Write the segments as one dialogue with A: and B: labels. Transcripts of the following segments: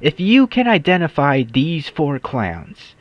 A: If you can identify these four clowns,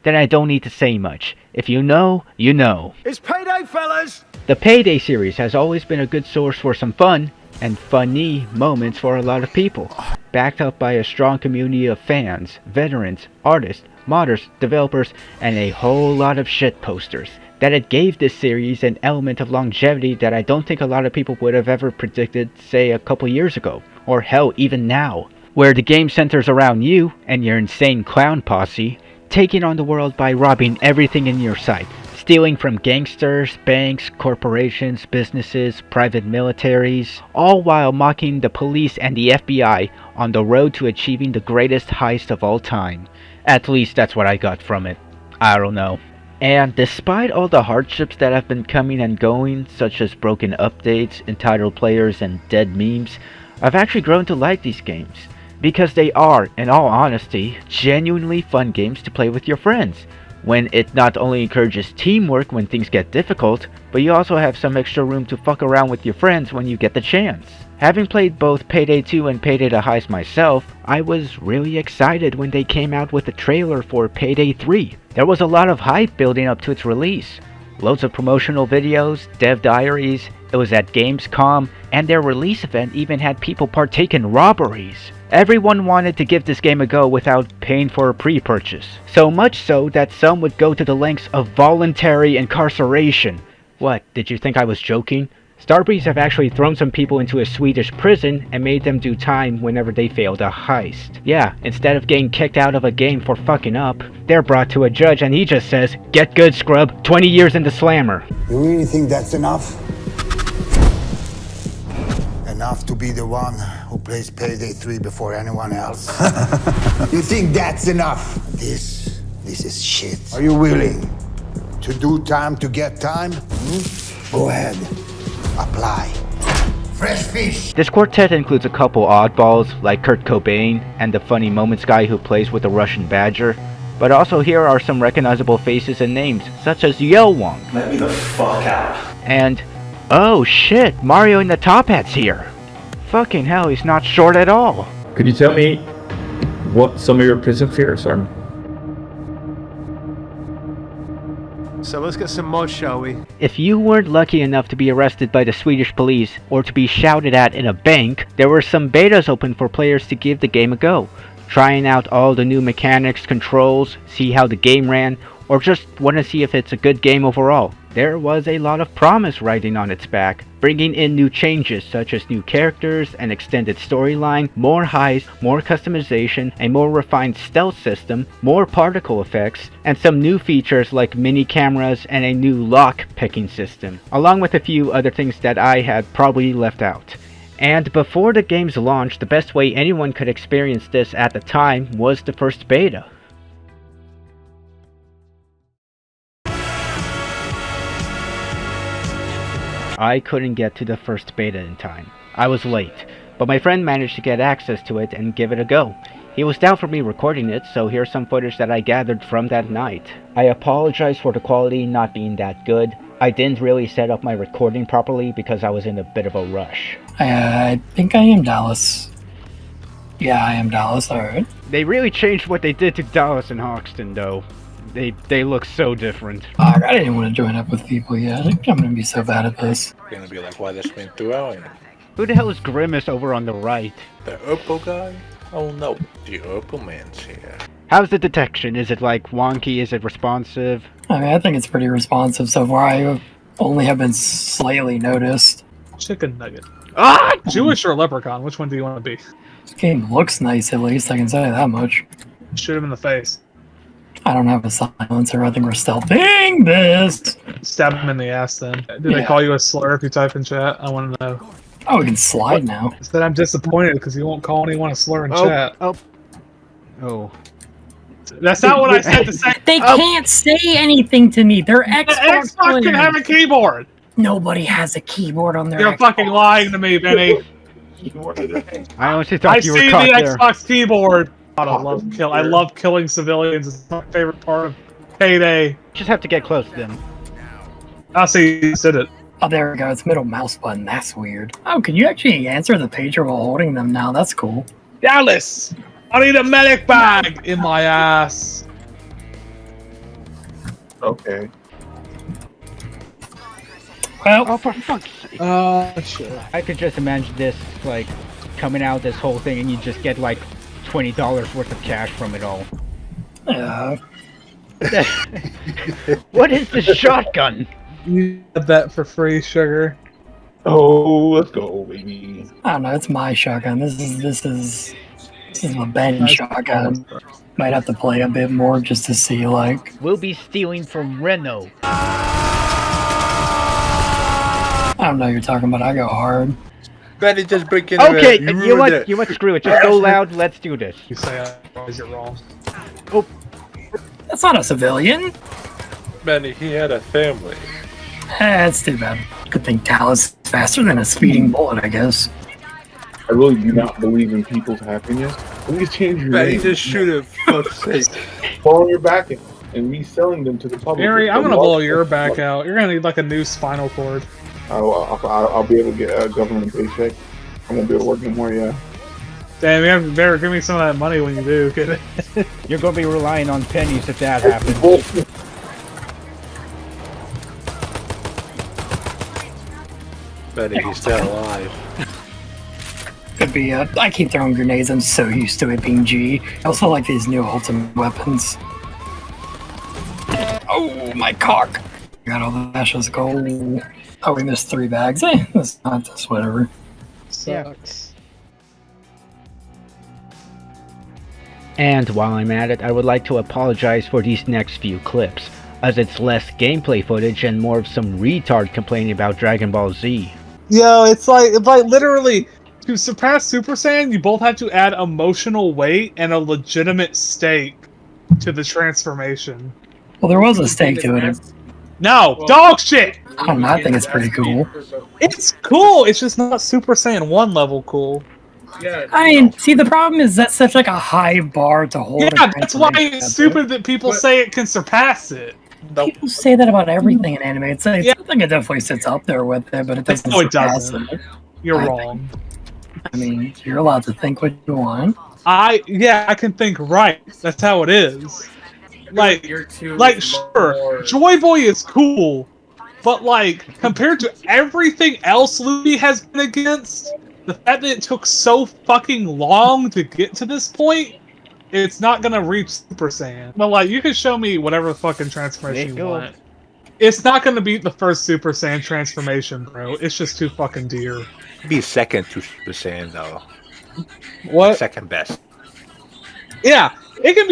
A: then I don't need to say much. If you know, you know.
B: It's payday, fellas!
A: The Payday series has always been a good source for some fun and funny moments for a lot of people, backed up by a strong community of fans, veterans, artists, modders, developers, and a whole lot of shit posters. That it gave this series an element of longevity that I don't think a lot of people would have ever predicted, say, a couple years ago, or hell, even now, where the game centers around you and your insane clown posse, taking on the world by robbing everything in your sight, stealing from gangsters, banks, corporations, businesses, private militaries, all while mocking the police and the FBI on the road to achieving the greatest heist of all time. At least that's what I got from it. I don't know. And despite all the hardships that have been coming and going, such as broken updates, entitled players, and dead memes, I've actually grown to like these games. Because they are, in all honesty, genuinely fun games to play with your friends, when it not only encourages teamwork when things get difficult, but you also have some extra room to fuck around with your friends when you get the chance. Having played both Payday 2 and Payday the Heist myself, I was really excited when they came out with the trailer for Payday 3. There was a lot of hype building up to its release. Loads of promotional videos, dev diaries, it was at Gamescom, and their release event even had people partake in robberies. Everyone wanted to give this game a go without paying for a pre-purchase. So much so that some would go to the lengths of voluntary incarceration. What, did you think I was joking? Starbreeze have actually thrown some people into a Swedish prison and made them do time whenever they failed a heist. Yeah, instead of getting kicked out of a game for fucking up, they're brought to a judge and he just says, "Get good, scrub, 20 years in the slammer."
C: You really think that's enough? Enough to be the one who plays Payday 3 before anyone else? You think that's enough? This is shit. Are you willing to do time to get time? Go ahead. Apply. Fresh fish.
A: This quartet includes a couple oddballs like Kurt Cobain and the Funny Moments guy who plays with the Russian Badger, but also here are some recognizable faces and names such as Yelwong.
D: Let me the fuck out.
A: And oh shit, Mario in the Top Hat's here. Fucking hell, he's not short at all.
E: Could you tell me what some of your prison fears are?
B: So let's get some mods, shall we?
A: If you weren't lucky enough to be arrested by the Swedish police or to be shouted at in a bank, there were some betas open for players to give the game a go, trying out all the new mechanics, controls, see how the game ran, or just want to see if it's a good game overall. There was a lot of promise riding on its back, bringing in new changes such as new characters, an extended storyline, more heists, more customization, a more refined stealth system, more particle effects, and some new features like mini cameras and a new lock picking system, along with a few other things that I had probably left out. And before the game's launch, the best way anyone could experience this at the time was the first beta. I couldn't get to the first beta in time. I was late, but my friend managed to get access to it and give it a go. He was down for me recording it, so here's some footage that I gathered from that night. I apologize for the quality not being that good. I didn't really set up my recording properly because I was in a bit of a rush.
F: I think I am Dallas. Yeah, I am Dallas, alright.
A: They really changed what they did to Dallas and Hoxton, though. They look so different.
F: I didn't want to join up with people yet. I think I'm gonna be so bad at this.
D: You're gonna be like, why this been 2 hours?
A: Who the hell is Grimace over on the right?
D: The Opal guy? Oh no, the Opal man's here.
A: How's the detection? Is it like wonky? Is it responsive?
F: I mean, I think it's pretty responsive so far. I only have been slightly noticed.
G: Chicken nugget.
A: Ah!
G: Jewish or leprechaun? Which one do you want to be?
F: This game looks nice, at least. I can say that much.
G: Shoot him in the face.
F: I don't have a silencer. I think we're stealthing this.
G: Stab him in the ass then. Did they call you a slur if you type in chat? I want to know.
F: Oh, we can slide now.
G: Instead, I'm disappointed because you won't call anyone a slur in chat.
A: Oh.
G: That's not what I said to say.
F: They can't say anything to me. They're Xbox
G: Xbox can have a keyboard.
F: Nobody has a keyboard on their
G: You're
F: Xbox.
G: fucking lying to me, Benny.
A: I honestly thought
G: I
A: you were
G: see the
A: caught there.
G: Xbox keyboard. I love killing civilians. It's my favorite part of Payday.
A: Just have to get close to them.
G: I see you said it.
F: Oh, there we go. It's middle mouse button. That's weird. Oh, can you actually answer the pager while holding them now? That's cool.
G: Dallas, I need a medic bag in my ass.
E: Okay.
F: Well,
A: Oh, for fuck's sake.
G: Shit.
A: I could just imagine this, like, coming out this whole thing and you just get, like, $20 worth of cash from it all.
F: yeah.
A: What is this shotgun?
G: You get that for free, sugar.
E: Oh, let's go, baby.
F: I don't know. It's my shotgun. This is the Ben shotgun. Might have to play a bit more just to see, like.
A: We'll be stealing from Renault.
F: I don't know what you're talking about. I go hard.
D: Benny just break in.
A: Okay, you know what? Screw it. Just go loud. Let's do this.
G: You say I always get wrong.
A: Oh,
F: That's not a civilian.
D: Benny, he had a family.
F: That's too bad. Good thing Talus is faster than a speeding bullet, I guess.
E: I really do not believe in people's happiness. Let me change your
D: Benny
E: name.
D: just shoot him. Fuck's sake.
E: Fall on your back and me selling them to the public.
G: Barry, I'm gonna blow your back out. You're gonna need like a new spinal cord.
E: I'll be able to get a government paycheck. I'm gonna be able to work no more, yeah.
G: Damn, you better give me some of that money when you do. Kid.
A: you're gonna be relying on pennies if that happens.
D: Benny, he's still alive.
F: Could be. I keep throwing grenades. I'm so used to it being G. I also like these new ultimate weapons. Oh, my cock! Got all the ashes gold. Oh, we missed 3 bags. That's not this. Whatever.
G: Sucks.
A: And while I'm at it, I would like to apologize for these next few clips, as it's less gameplay footage and more of some retard complaining about Dragon Ball Z.
G: Yo, it's like literally to surpass Super Saiyan, you both have to add emotional weight and a legitimate stake to the transformation.
F: Well, there was a stake to it.
G: No, dog shit.
F: I don't know. I think it's pretty cool.
G: It's cool. It's just not Super Saiyan 1 level cool.
F: I mean, see, the problem is that's such like a high bar to hold.
G: Yeah, that's why it's stupid that people say it can surpass it.
F: People say that about everything in anime. It's I think it definitely sits up there with it, but it doesn't.
G: No, it
F: surpass
G: doesn't.
F: it.
G: You're
F: I
G: wrong.
F: I mean, you're allowed to think what you want.
G: I can think right. That's how it is. Like sure, Joy Boy is cool, but like compared to everything else Luffy has been against, the fact that it took so fucking long to get to this point, it's not gonna reach Super Saiyan. But like, you can show me whatever fucking transformation you want. It's not gonna beat the first Super Saiyan transformation, bro. It's just too fucking dear.
D: Be second to Super Saiyan though.
G: What?
D: Second best.
G: Yeah, it can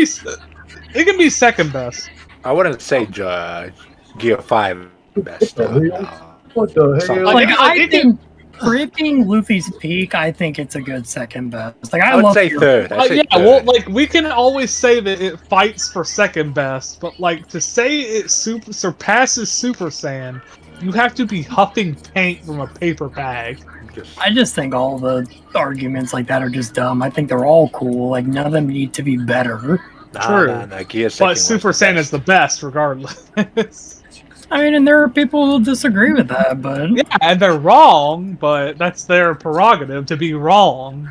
G: be second best.
D: I wouldn't say Gear 5 best.
E: What the hell?
F: Like I think for it being Luffy's peak, I think it's a good second best. Like I
D: would
F: love
D: say third.
G: Yeah, well, like we can always say that it fights for second best, but like to say it surpasses Super Saiyan, you have to be huffing paint from a paper bag.
F: I just think all the arguments like that are just dumb. I think they're all cool. Like none of them need to be better.
G: True.
D: Gear
G: But Super Saiyan is the best, regardless.
F: I mean, and there are people who disagree with that, but
G: Yeah, and they're wrong, but that's their prerogative to be wrong.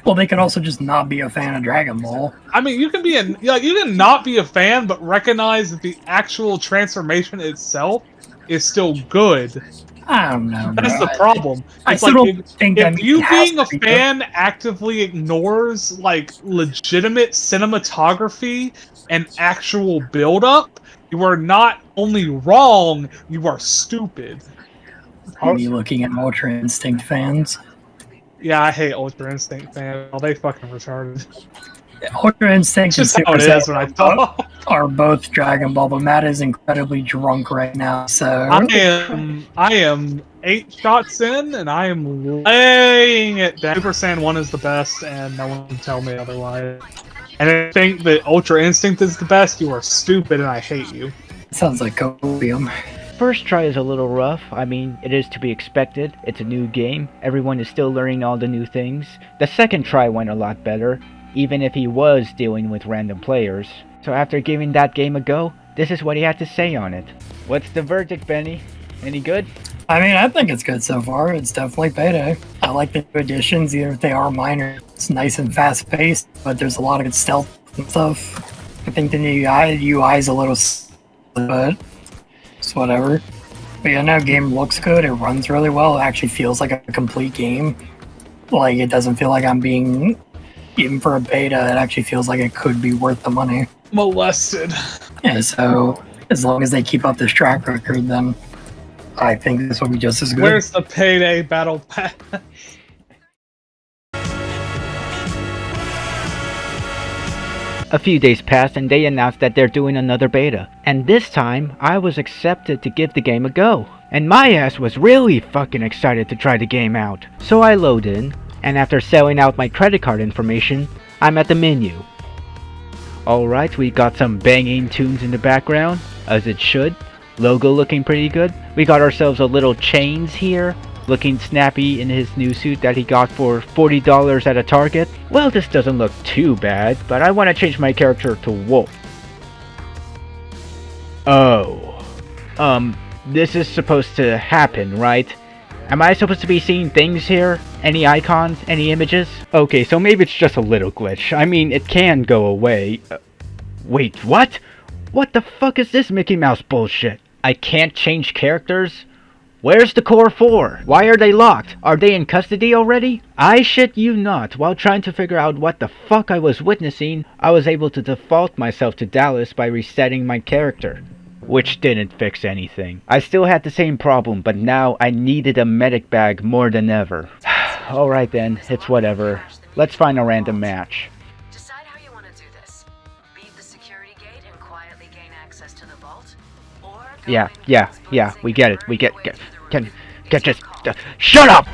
F: well, they can also just not be a fan of Dragon Ball.
G: I mean, you can be you can not be a fan, but recognize that the actual transformation itself is still good.
F: I don't know.
G: That's
F: bro.
G: the problem.
F: I
G: It's
F: still
G: like
F: don't think that
G: if you
F: it has
G: being a
F: to be
G: fan actively ignores like legitimate cinematography and actual build-up, you are not only wrong, you are stupid.
F: Are you looking at Ultra Instinct fans?
G: Yeah, I hate Ultra Instinct fans. They fucking retarded.
F: Ultra Instinct and
G: It's just how
F: Super
G: it is when I talk.
F: are both Dragon Ball, but Matt is incredibly drunk right now, so
G: I am 8 shots in, and I am laying it down. Super Saiyan 1 is the best, and no one can tell me otherwise. And if you think that Ultra Instinct is the best, you are stupid, and I hate you.
F: sounds like opium.
A: First try is a little rough. I mean, it is to be expected. It's a new game. Everyone is still learning all the new things. The second try went a lot better, even if he was dealing with random players. So after giving that game a go, this is what he had to say on it. What's the verdict, Benny? Any good?
F: I mean, I think it's good so far. It's definitely Payday. I I like the new additions, even if they are minor. It's nice and fast paced, but there's a lot of good stealth and stuff. I think the new UI is a little, but it's whatever. But yeah, no, game looks good. It runs really well. It actually feels like a complete game. Like, it doesn't feel like I'm being, even for a beta, it actually feels like it could be worth the money.
G: Molested.
F: Yeah, so as long as they keep up this track record, then I think this will be just as good.
G: Where's the Payday battle pass?
A: A few days passed and they announced that they're doing another beta. And this time, I was accepted to give the game a go. And my ass was really fucking excited to try the game out. So I load in, and after selling out my credit card information, I'm at the menu. Alright, we got some banging tunes in the background, as it should. Logo looking pretty good. We got ourselves a little Chains here, looking snappy in his new suit that he got for $40 at a Target. Well, this doesn't look too bad, but I want to change my character to Wolf. Oh. This is supposed to happen, right? Am I supposed to be seeing things here? Any icons? Any images? Okay, so maybe it's just a little glitch. I mean, it can go away. Wait, what? What the fuck is this Mickey Mouse bullshit? I can't change characters? Where's the core 4? Why are they locked? Are they in custody already? I shit you not, while trying to figure out what the fuck I was witnessing, I was able to default myself to Dallas by resetting my character. Which didn't fix anything. I still had the same problem, but now I needed a medic bag more than ever. Alright then, it's whatever. Let's find a random match.
H: Decide how you want to do this. Beat the security gate and quietly gain access to the vault, or
A: Yeah, we get it. Can just shut up!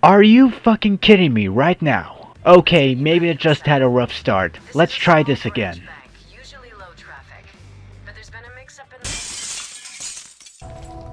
A: Are you fucking kidding me right now? Okay, maybe it just had a rough start. Let's try this again.
H: usually low traffic, but there's been a mix-up in.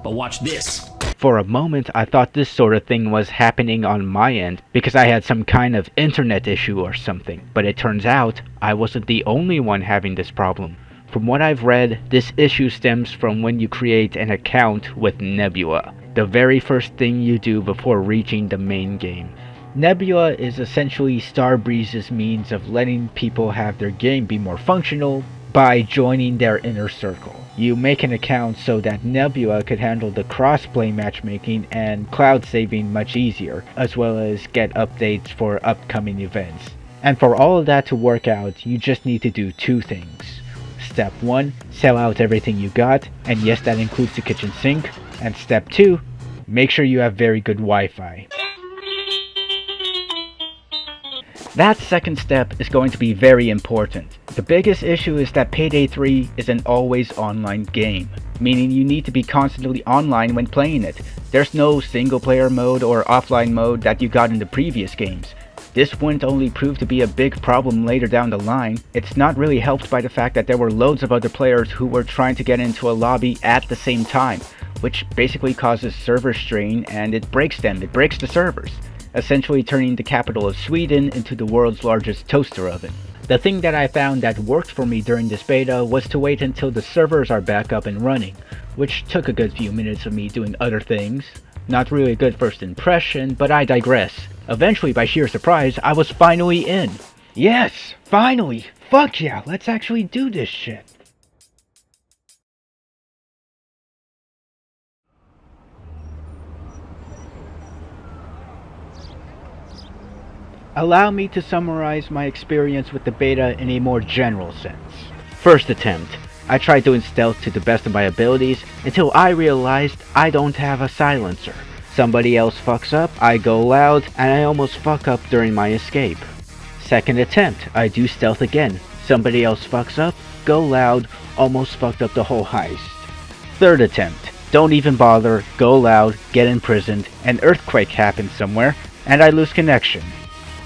I: But watch this.
A: For a moment, I thought this sort of thing was happening on my end because I had some kind of internet issue or something. But it turns out, I wasn't the only one having this problem. From what I've read, this issue stems from when you create an account with Nebula, the very first thing you do before reaching the main game. Nebula is essentially Starbreeze's means of letting people have their game be more functional by joining their inner circle. You make an account so that Nebula could handle the crossplay matchmaking and cloud saving much easier, as well as get updates for upcoming events. And for all of that to work out, you just need to do two things. Step 1, sell out everything you got, and yes, that includes the kitchen sink. And step 2, make sure you have very good Wi-Fi. That second step is going to be very important. The biggest issue is that Payday 3 is an always online game, meaning you need to be constantly online when playing it. There's no single player mode or offline mode that you got in the previous games. This wouldn't only prove to be a big problem later down the line, it's not really helped by the fact that there were loads of other players who were trying to get into a lobby at the same time, which basically causes server strain and it breaks the servers, essentially turning the capital of Sweden into the world's largest toaster oven. The thing that I found that worked for me during this beta was to wait until the servers are back up and running, which took a good few minutes of me doing other things. Not really a good first impression, but I digress. Eventually, by sheer surprise, I was finally in. Yes, finally! Fuck yeah, let's actually do this shit. Allow me to summarize my experience with the beta in a more general sense. First attempt. I try doing stealth to the best of my abilities until I realized I don't have a silencer. Somebody else fucks up, I go loud, and I almost fuck up during my escape. Second attempt, I do stealth again. Somebody else fucks up, go loud, almost fucked up the whole heist. Third attempt, don't even bother, go loud, get imprisoned, an earthquake happens somewhere, and I lose connection.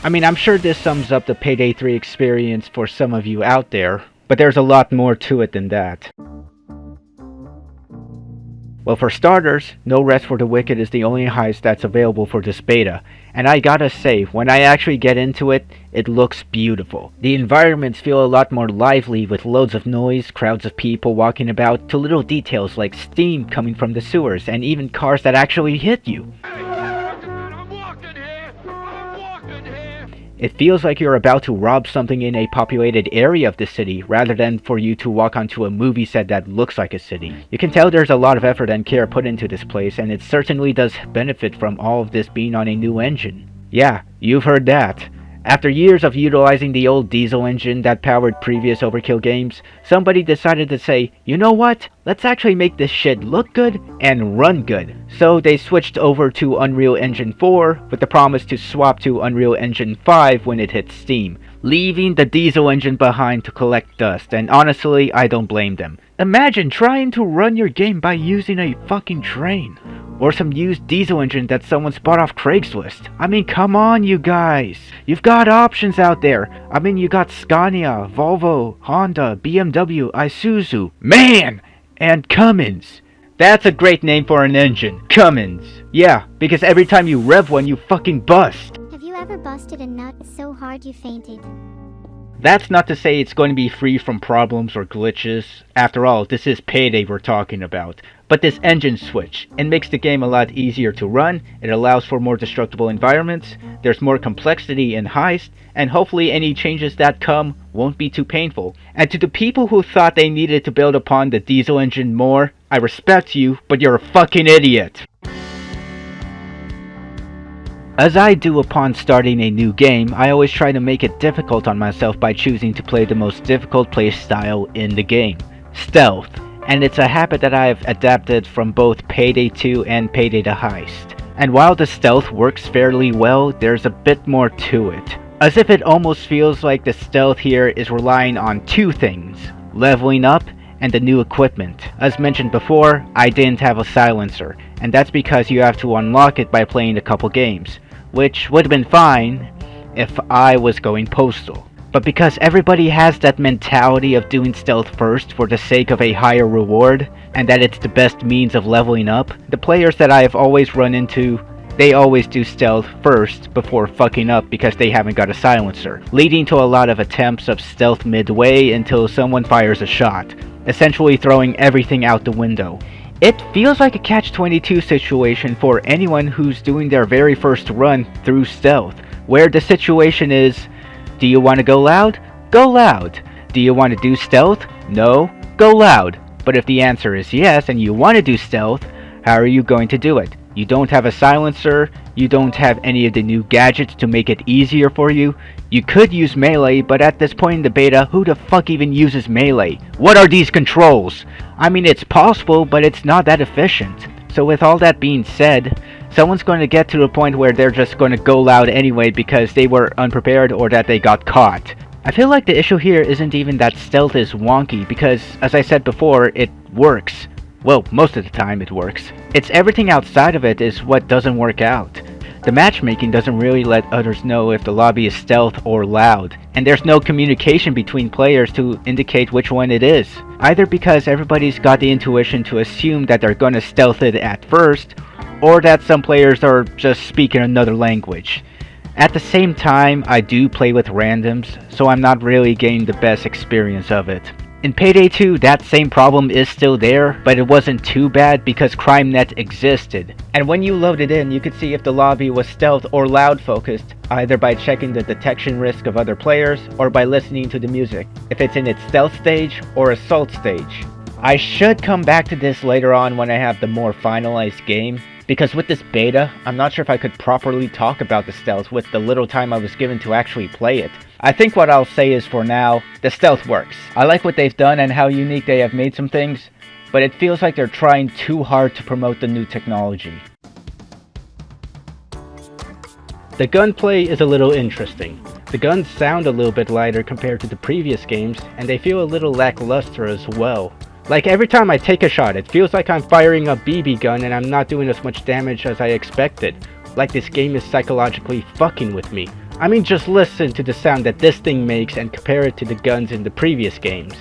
A: I mean, I'm sure this sums up the Payday 3 experience for some of you out there, but there's a lot more to it than that. Well, for starters, No Rest for the Wicked is the only heist that's available for this beta, and I gotta say, when I actually get into it, it looks beautiful. The environments feel a lot more lively with loads of noise, crowds of people walking about, to little details like steam coming from the sewers, and even cars that actually hit you. It feels like you're about to rob something in a populated area of the city, rather than for you to walk onto a movie set that looks like a city. You can tell there's a lot of effort and care put into this place, and it certainly does benefit from all of this being on a new engine. Yeah, you've heard that. After years of utilizing the old diesel engine that powered previous Overkill games, somebody decided to say, you know what, let's actually make this shit look good and run good. So they switched over to Unreal Engine 4 with the promise to swap to Unreal Engine 5 when it hits Steam, leaving the diesel engine behind to collect dust, and honestly, I don't blame them. Imagine trying to run your game by using a fucking train. Or some used diesel engine that someone's bought off Craigslist. I mean, come on, you guys. You've got options out there. I mean, you got Scania, Volvo, Honda, BMW, Isuzu, MAN, and Cummins. That's a great name for an engine. Cummins. Yeah, because every time you rev one, you fucking bust.
I: Have you ever busted a nut so hard you fainted?
A: That's not to say it's going to be free from problems or glitches. After all, this is Payday we're talking about. But this engine switch, it makes the game a lot easier to run, it allows for more destructible environments, there's more complexity in Heist, and hopefully any changes that come won't be too painful. And to the people who thought they needed to build upon the diesel engine more, I respect you, but you're a fucking idiot. As I do upon starting a new game, I always try to make it difficult on myself by choosing to play the most difficult playstyle in the game, stealth. And it's a habit that I've adapted from both Payday 2 and Payday the Heist. And while the stealth works fairly well, there's a bit more to it. As if it almost feels like the stealth here is relying on two things, leveling up and the new equipment. As mentioned before, I didn't have a silencer, and that's because you have to unlock it by playing a couple games, which would have been fine if I was going postal. But because everybody has that mentality of doing stealth first for the sake of a higher reward, and that it's the best means of leveling up, the players that I have always run into, they always do stealth first before fucking up because they haven't got a silencer, leading to a lot of attempts of stealth midway until someone fires a shot, essentially throwing everything out the window. It feels like a catch-22 situation for anyone who's doing their very first run through stealth, where the situation is, do you want to go loud? Go loud. Do you want to do stealth? No? Go loud. But if the answer is yes and you want to do stealth, how are you going to do it? You don't have a silencer, you don't have any of the new gadgets to make it easier for you. You could use melee, but at this point in the beta, who the fuck even uses melee? What are these controls? I mean, it's possible, but it's not that efficient. So with all that being said, someone's going to get to the point where they're just going to go loud anyway because they were unprepared or that they got caught. I feel like the issue here isn't even that stealth is wonky because, as I said before, it works. Well, most of the time it works. It's everything outside of it is what doesn't work out. The matchmaking doesn't really let others know if the lobby is stealth or loud, and there's no communication between players to indicate which one it is. Either because everybody's got the intuition to assume that they're gonna stealth it at first, or that some players are just speaking another language. At the same time, I do play with randoms, so I'm not really getting the best experience of it. In Payday 2, that same problem is still there, but it wasn't too bad because CrimeNet existed. And when you load it in, you could see if the lobby was stealth or loud focused, either by checking the detection risk of other players or by listening to the music, if it's in its stealth stage or assault stage. I should come back to this later on when I have the more finalized game, because with this beta, I'm not sure if I could properly talk about the stealth with the little time I was given to actually play it. I think what I'll say is, for now, the stealth works. I like what they've done and how unique they have made some things, but it feels like they're trying too hard to promote the new technology. The gunplay is a little interesting. The guns sound a little bit lighter compared to the previous games, and they feel a little lackluster as well. Like every time I take a shot, it feels like I'm firing a BB gun and I'm not doing as much damage as I expected. Like this game is psychologically fucking with me. I mean, just listen to the sound that this thing makes and compare it to the guns in the previous games.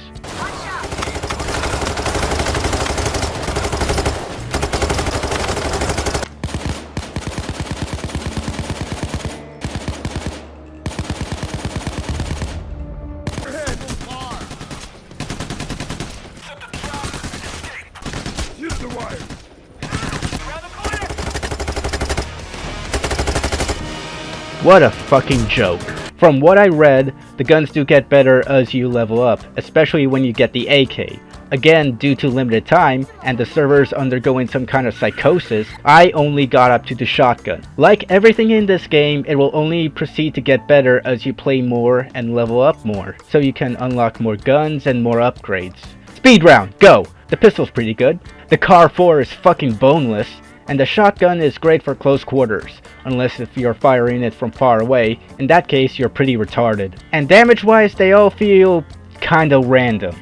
A: What a fucking joke. From what I read, the guns do get better as you level up, especially when you get the AK. Again, due to limited time, and the servers undergoing some kind of psychosis, I only got up to the shotgun. Like everything in this game, it will only proceed to get better as you play more and level up more, so you can unlock more guns and more upgrades. Speed round, go! The pistol's pretty good, the Car 4 is fucking boneless, and the shotgun is great for close quarters, unless if you're firing it from far away, in that case you're pretty retarded. And damage wise, they all feel kinda random.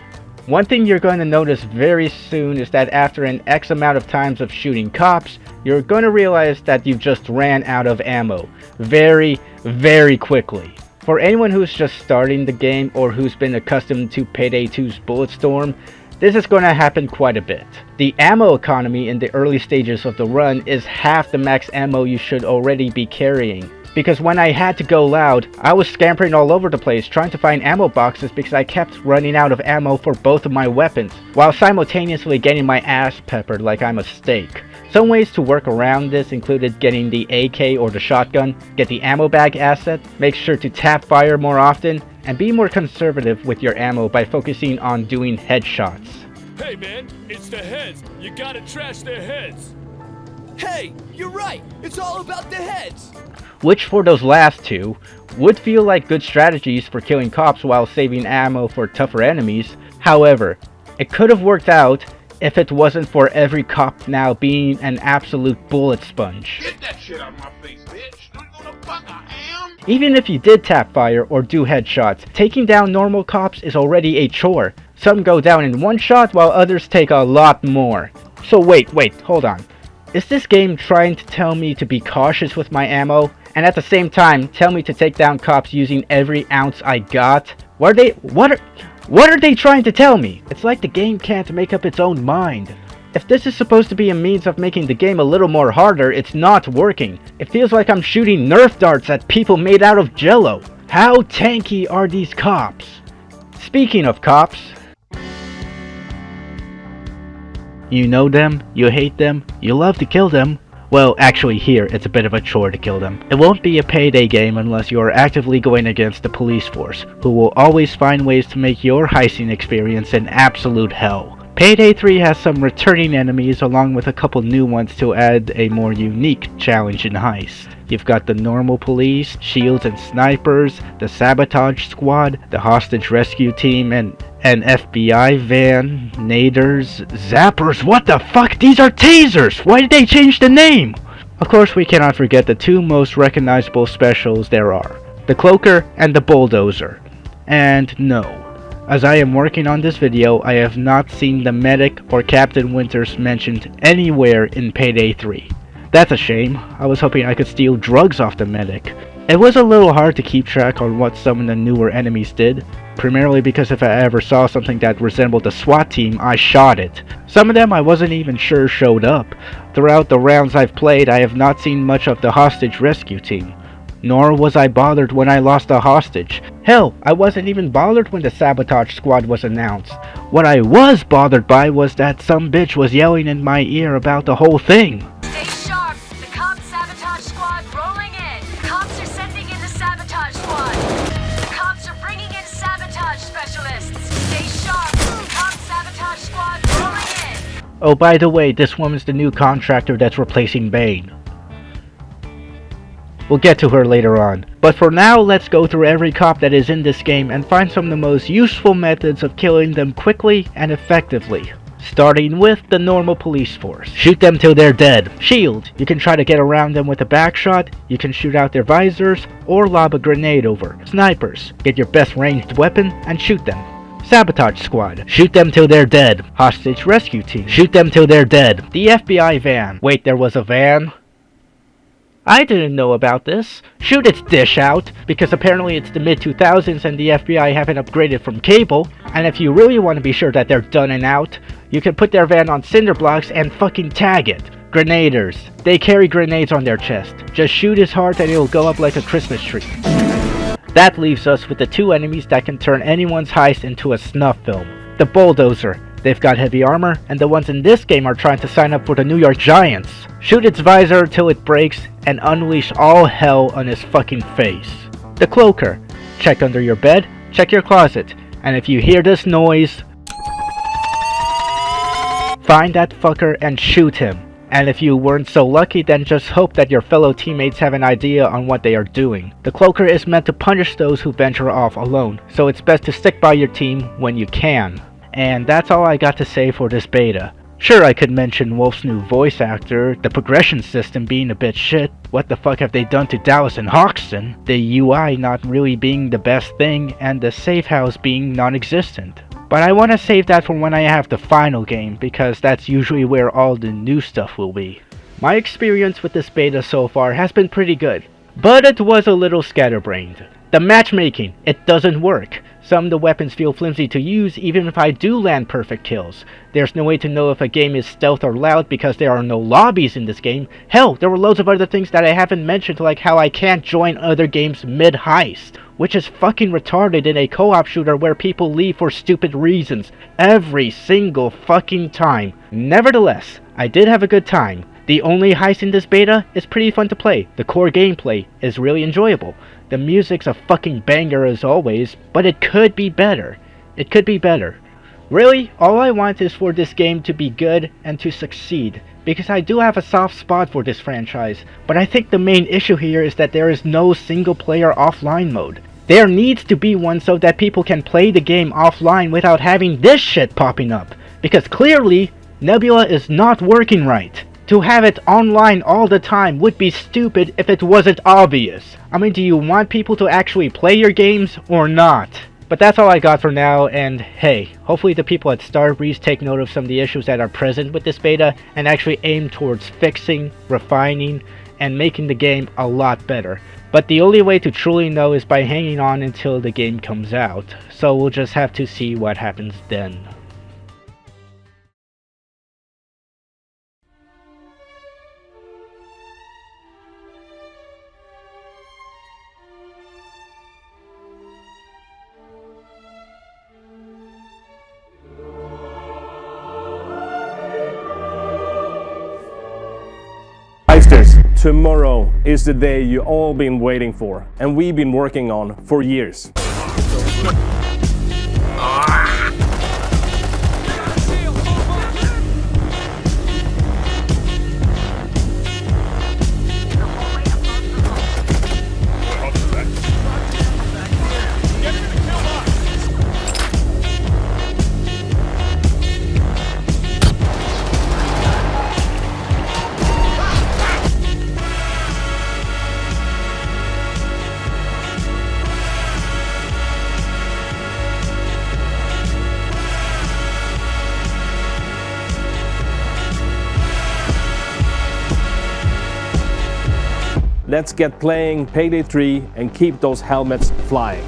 A: One thing you're going to notice very soon is that after an X amount of times of shooting cops, you're going to realize that you just ran out of ammo. Very, very quickly. For anyone who's just starting the game or who's been accustomed to Payday 2's Bulletstorm, this is going to happen quite a bit. The ammo economy in the early stages of the run is half the max ammo you should already be carrying. Because when I had to go loud, I was scampering all over the place trying to find ammo boxes because I kept running out of ammo for both of my weapons, while simultaneously getting my ass peppered like I'm a steak. Some ways to work around this included getting the AK or the shotgun, get the ammo bag asset, make sure to tap fire more often, and be more conservative with your ammo by focusing on doing headshots.
J: Hey man, it's the heads. You gotta trash their heads. Hey, you're right. It's all about the heads.
A: Which for those last two, would feel like good strategies for killing cops while saving ammo for tougher enemies. However, it could have worked out if it wasn't for every cop now being an absolute bullet sponge.
K: Get that shit out of my face, bitch. You know the fuck I am?
A: Even if you did tap fire or do headshots, taking down normal cops is already a chore. Some go down in one shot while others take a lot more. So wait, hold on. Is this game trying to tell me to be cautious with my ammo, and at the same time tell me to take down cops using every ounce I got? What are they trying to tell me? It's like the game can't make up its own mind. If this is supposed to be a means of making the game a little more harder, it's not working. It feels like I'm shooting Nerf darts at people made out of jello. How tanky are these cops? Speaking of cops, you know them, you hate them, you love to kill them. Well, actually here, it's a bit of a chore to kill them. It won't be a Payday game unless you are actively going against the police force, who will always find ways to make your heisting experience an absolute hell. Payday 3 has some returning enemies along with a couple new ones to add a more unique challenge in Heist. You've got the normal police, shields and snipers, the sabotage squad, the hostage rescue team, and an FBI van, naders, zappers, what the fuck? These are tasers! Why did they change the name? Of course we cannot forget the two most recognizable specials there are, the cloaker and the bulldozer. And no, as I am working on this video, I have not seen the medic or Captain Winters mentioned anywhere in Payday 3. That's a shame. I was hoping I could steal drugs off the medic. It was a little hard to keep track on what some of the newer enemies did, primarily because if I ever saw something that resembled a SWAT team, I shot it. Some of them I wasn't even sure showed up. Throughout the rounds I've played, I have not seen much of the hostage rescue team. Nor was I bothered when I lost a hostage. Hell, I wasn't even bothered when the sabotage squad was announced. What I was bothered by was that some bitch was yelling in my ear about the whole thing.
H: Stay sharp. The cop sabotage squad rolling in. Cops are sending in the sabotage squad. Cops are bringing in sabotage specialists. Stay sharp. The cop sabotage squad rolling in.
A: Oh, by the way, this woman's the new contractor that's replacing Bane. We'll get to her later on. But for now, let's go through every cop that is in this game and find some of the most useful methods of killing them quickly and effectively. Starting with the normal police force. Shoot them till they're dead. Shield. You can try to get around them with a backshot, you can shoot out their visors, or lob a grenade over. Snipers. Get your best ranged weapon and shoot them. Sabotage squad. Shoot them till they're dead. Hostage rescue team. Shoot them till they're dead. The FBI van. Wait, there was a van? I didn't know about this. Shoot its dish out, because apparently it's the mid-2000s and the FBI haven't upgraded from cable, and if you really want to be sure that they're done and out, you can put their van on cinder blocks and fucking tag it. Grenaders. They carry grenades on their chest. Just shoot his heart and it'll go up like a Christmas tree. That leaves us with the two enemies that can turn anyone's heist into a snuff film. The Bulldozer. They've got heavy armor, and the ones in this game are trying to sign up for the New York Giants. Shoot its visor till it breaks, and unleash all hell on his fucking face. The Cloaker. Check under your bed, check your closet, and if you hear this noise, find that fucker and shoot him. And if you weren't so lucky, then just hope that your fellow teammates have an idea on what they are doing. The Cloaker is meant to punish those who venture off alone, so it's best to stick by your team when you can. And that's all I got to say for this beta. Sure, I could mention Wolf's new voice actor, the progression system being a bit shit, what the fuck have they done to Dallas and Hoxton, the UI not really being the best thing, and the safe house being non-existent. But I want to save that for when I have the final game, because that's usually where all the new stuff will be. My experience with this beta so far has been pretty good, but it was a little scatterbrained. The matchmaking, it doesn't work. Some of the weapons feel flimsy to use even if I do land perfect kills. There's no way to know if a game is stealth or loud because there are no lobbies in this game. Hell, there were loads of other things that I haven't mentioned, like how I can't join other games mid-heist, which is fucking retarded in a co-op shooter where people leave for stupid reasons every single fucking time. Nevertheless, I did have a good time. The only heist in this beta is pretty fun to play. The core gameplay is really enjoyable. The music's a fucking banger as always, but it could be better. It could be better. Really, all I want is for this game to be good and to succeed, because I do have a soft spot for this franchise, but I think the main issue here is that there is no single player offline mode. There needs to be one so that people can play the game offline without having this shit popping up, because clearly, Nebula is not working right. To have it online all the time would be stupid if it wasn't obvious. I mean, do you want people to actually play your games or not? But that's all I got for now, and hey, hopefully the people at Starbreeze take note of some of the issues that are present with this beta and actually aim towards fixing, refining, and making the game a lot better. But the only way to truly know is by hanging on until the game comes out, so we'll just have to see what happens then.
L: Heisters, tomorrow is the day you all been waiting for, and we've been working on for years. Let's get playing Payday 3 and keep those helmets flying.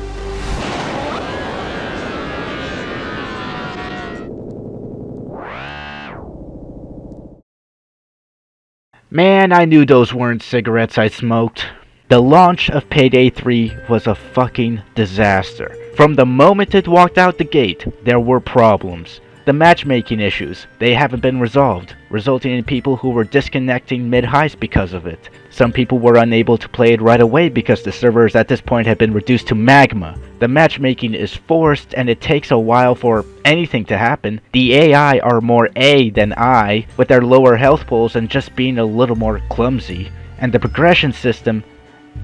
A: Man, I knew those weren't cigarettes I smoked. The launch of Payday 3 was a fucking disaster. From the moment it walked out the gate, there were problems. The matchmaking issues, they haven't been resolved, resulting in people who were disconnecting mid-heist because of it. Some people were unable to play it right away because the servers at this point had been reduced to magma. The matchmaking is forced and it takes a while for anything to happen. The AI are more A than I, with their lower health pools and just being a little more clumsy. And the progression system,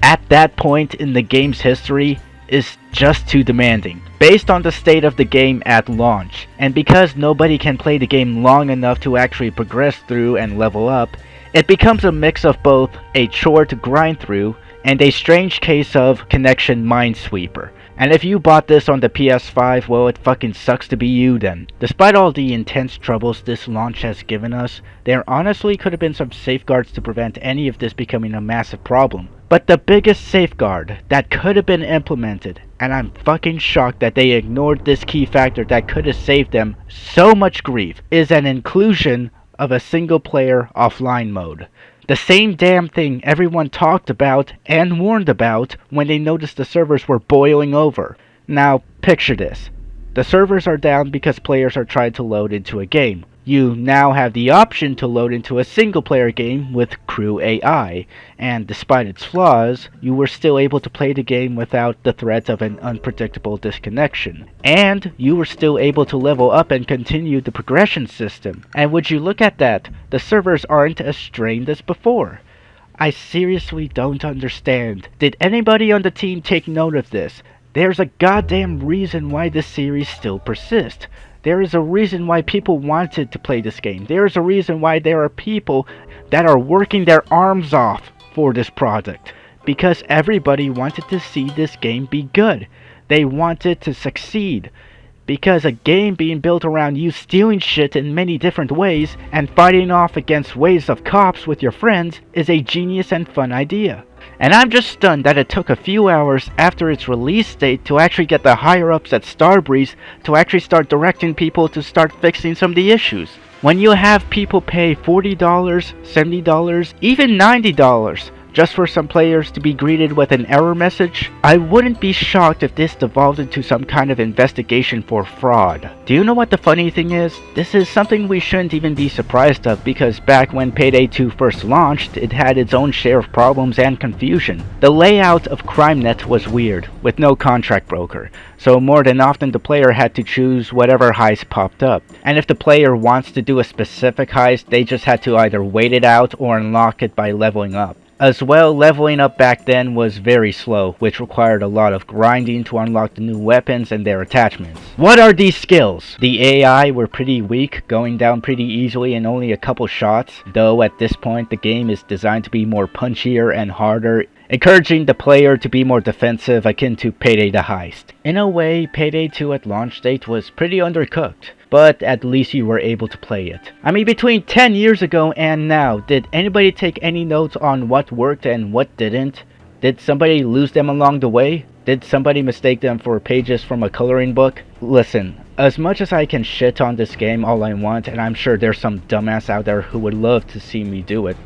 A: at that point in the game's history, is just too demanding, based on the state of the game at launch. And because nobody can play the game long enough to actually progress through and level up, it becomes a mix of both a chore to grind through and a strange case of connection minesweeper. And if you bought this on the PS5, well, it fucking sucks to be you then. Despite all the intense troubles this launch has given us, there honestly could have been some safeguards to prevent any of this becoming a massive problem. But the biggest safeguard that could have been implemented, and I'm fucking shocked that they ignored this key factor that could have saved them so much grief, is an inclusion of a single player offline mode. The same damn thing everyone talked about and warned about when they noticed the servers were boiling over. Now, picture this. The servers are down because players are trying to load into a game. You now have the option to load into a single player game with crew AI, and despite its flaws, you were still able to play the game without the threat of an unpredictable disconnection. And you were still able to level up and continue the progression system. And would you look at that, the servers aren't as strained as before. I seriously don't understand. Did anybody on the team take note of this? There's a goddamn reason why this series still persists. There is a reason why people wanted to play this game. There is a reason why there are people that are working their arms off for this product. Because everybody wanted to see this game be good. They wanted to succeed. Because a game being built around you stealing shit in many different ways and fighting off against waves of cops with your friends is a genius and fun idea. And I'm just stunned that it took a few hours after its release date to actually get the higher-ups at Starbreeze to actually start directing people to start fixing some of the issues. When you have people pay $40, $70, even $90 just for some players to be greeted with an error message, I wouldn't be shocked if this devolved into some kind of investigation for fraud. Do you know what the funny thing is? This is something we shouldn't even be surprised of, because back when Payday 2 first launched, it had its own share of problems and confusion. The layout of CrimeNet was weird, with no contract broker, so more than often the player had to choose whatever heist popped up. And if the player wants to do a specific heist, they just had to either wait it out or unlock it by leveling up. As well, leveling up back then was very slow, which required a lot of grinding to unlock the new weapons and their attachments. What are these skills? The AI were pretty weak, going down pretty easily in only a couple shots, though at this point the game is designed to be more punchier and harder, encouraging the player to be more defensive, akin to Payday the Heist. In a way, Payday 2 at launch date was pretty undercooked, but at least you were able to play it. I mean, between 10 years ago and now, did anybody take any notes on what worked and what didn't? Did somebody lose them along the way? Did somebody mistake them for pages from a coloring book? Listen, as much as I can shit on this game all I want, and I'm sure there's some dumbass out there who would love to see me do it,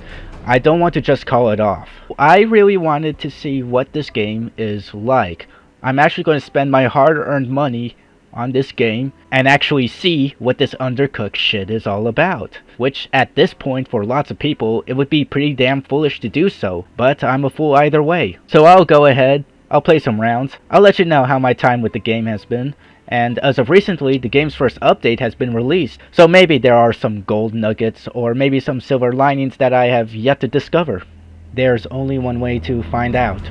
A: I don't want to just call it off. I really wanted to see what this game is like. I'm actually going to spend my hard-earned money on this game and actually see what this undercooked shit is all about. Which, at this point, for lots of people, it would be pretty damn foolish to do so, but I'm a fool either way. So I'll go ahead, I'll play some rounds, I'll let you know how my time with the game has been, and as of recently, the game's first update has been released, so maybe there are some gold nuggets, or maybe some silver linings that I have yet to discover. There's only one way to find out.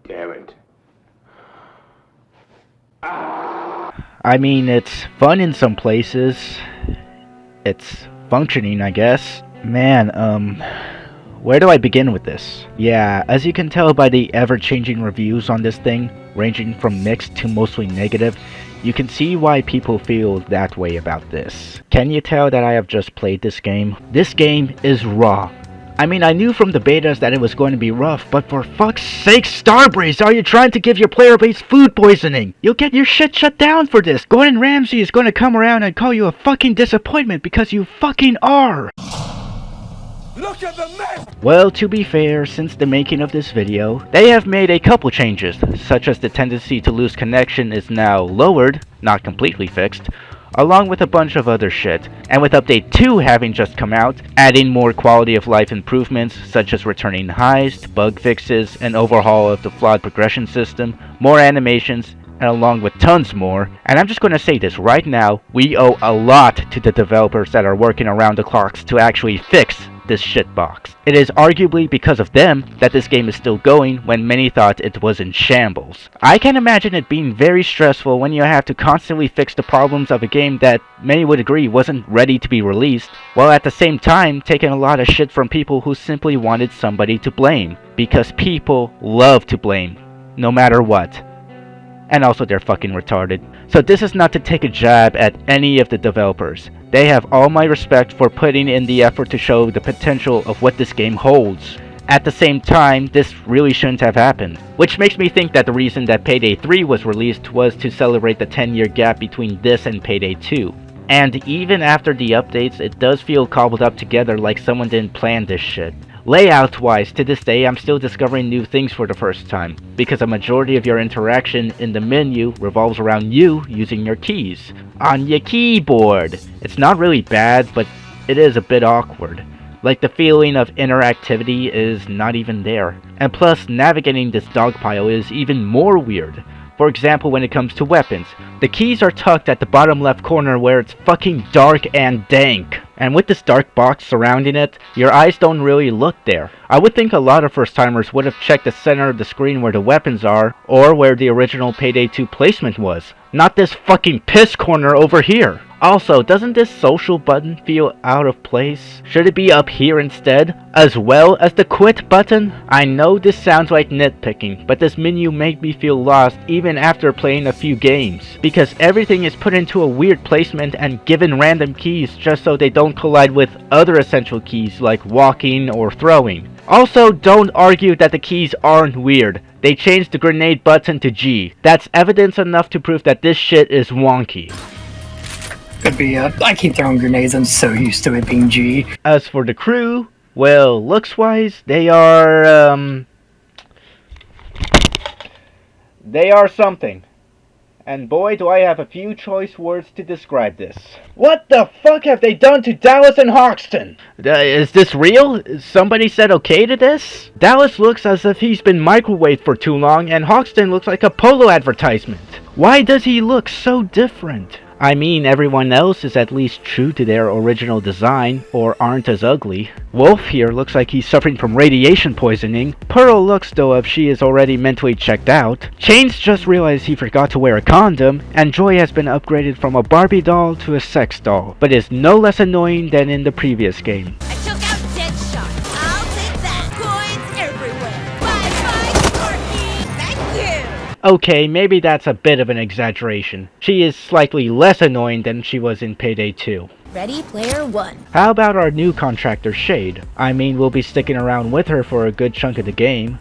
K: Damn it.
A: I mean, it's fun in some places. It's functioning, I guess. Man, where do I begin with this? Yeah, as you can tell by the ever-changing reviews on this thing, ranging from mixed to mostly negative, you can see why people feel that way about this. Can you tell that I have just played this game? This game is raw. I mean, I knew from the betas that it was going to be rough, but for fuck's sake, Starbreeze, are you trying to give your player base food poisoning? You'll get your shit shut down for this. Gordon Ramsay is going to come around and call you a fucking disappointment because you fucking are.
J: Look at the mess!
A: Well, to be fair, since the making of this video, they have made a couple changes, such as the tendency to lose connection is now lowered, not completely fixed, along with a bunch of other shit. And with update 2 having just come out, adding more quality of life improvements such as returning Heist, bug fixes, an overhaul of the flawed progression system, more animations, and along with tons more. And I'm just going to say this right now, we owe a lot to the developers that are working around the clocks to actually fix this shitbox. It is arguably because of them that this game is still going when many thought it was in shambles. I can imagine it being very stressful when you have to constantly fix the problems of a game that many would agree wasn't ready to be released, while at the same time taking a lot of shit from people who simply wanted somebody to blame. Because people love to blame, no matter what. And also they're fucking retarded. So this is not to take a jab at any of the developers. They have all my respect for putting in the effort to show the potential of what this game holds. At the same time, this really shouldn't have happened. Which makes me think that the reason that Payday 3 was released was to celebrate the 10-year gap between this and Payday 2. And even after the updates, it does feel cobbled up together like someone didn't plan this shit. Layout-wise, to this day, I'm still discovering new things for the first time, because a majority of your interaction in the menu revolves around you using your keys on your keyboard. It's not really bad, but it is a bit awkward. Like the feeling of interactivity is not even there. And plus, navigating this dogpile is even more weird. For example, when it comes to weapons, the keys are tucked at the bottom left corner where it's fucking dark and dank. And with this dark box surrounding it, your eyes don't really look there. I would think a lot of first timers would have checked the center of the screen where the weapons are, or where the original Payday 2 placement was. Not this fucking piss corner over here. Also, doesn't this social button feel out of place? Should it be up here instead, as well as the quit button? I know this sounds like nitpicking, but this menu made me feel lost even after playing a few games, because everything is put into a weird placement and given random keys just so they don't collide with other essential keys like walking or throwing. Also, don't argue that the keys aren't weird. They changed the grenade button to G. That's evidence enough to prove that this shit is wonky.
F: Could be, I keep throwing grenades, I'm so used to it being G.
A: As for the crew, well, looks-wise, they are something. And boy, do I have a few choice words to describe this. What the fuck have they done to Dallas and Hoxton? Is this real? Somebody said okay to this? Dallas looks as if he's been microwaved for too long, and Hoxton looks like a polo advertisement. Why does he look so different? I mean, everyone else is at least true to their original design, or aren't as ugly. Wolf here looks like he's suffering from radiation poisoning. Pearl looks though if she is already mentally checked out. Chains just realized he forgot to wear a condom, and Joy has been upgraded from a Barbie doll to a sex doll, but is no less annoying than in the previous game.
H: I took out Deadshot. I'll take that. Coins everywhere. Bye-bye, Corky. Thank you.
A: Okay, maybe that's a bit of an exaggeration. She is slightly less annoying than she was in Payday 2.
H: Ready, player one.
A: How about our new contractor, Shade? I mean, we'll be sticking around with her for a good chunk of the game.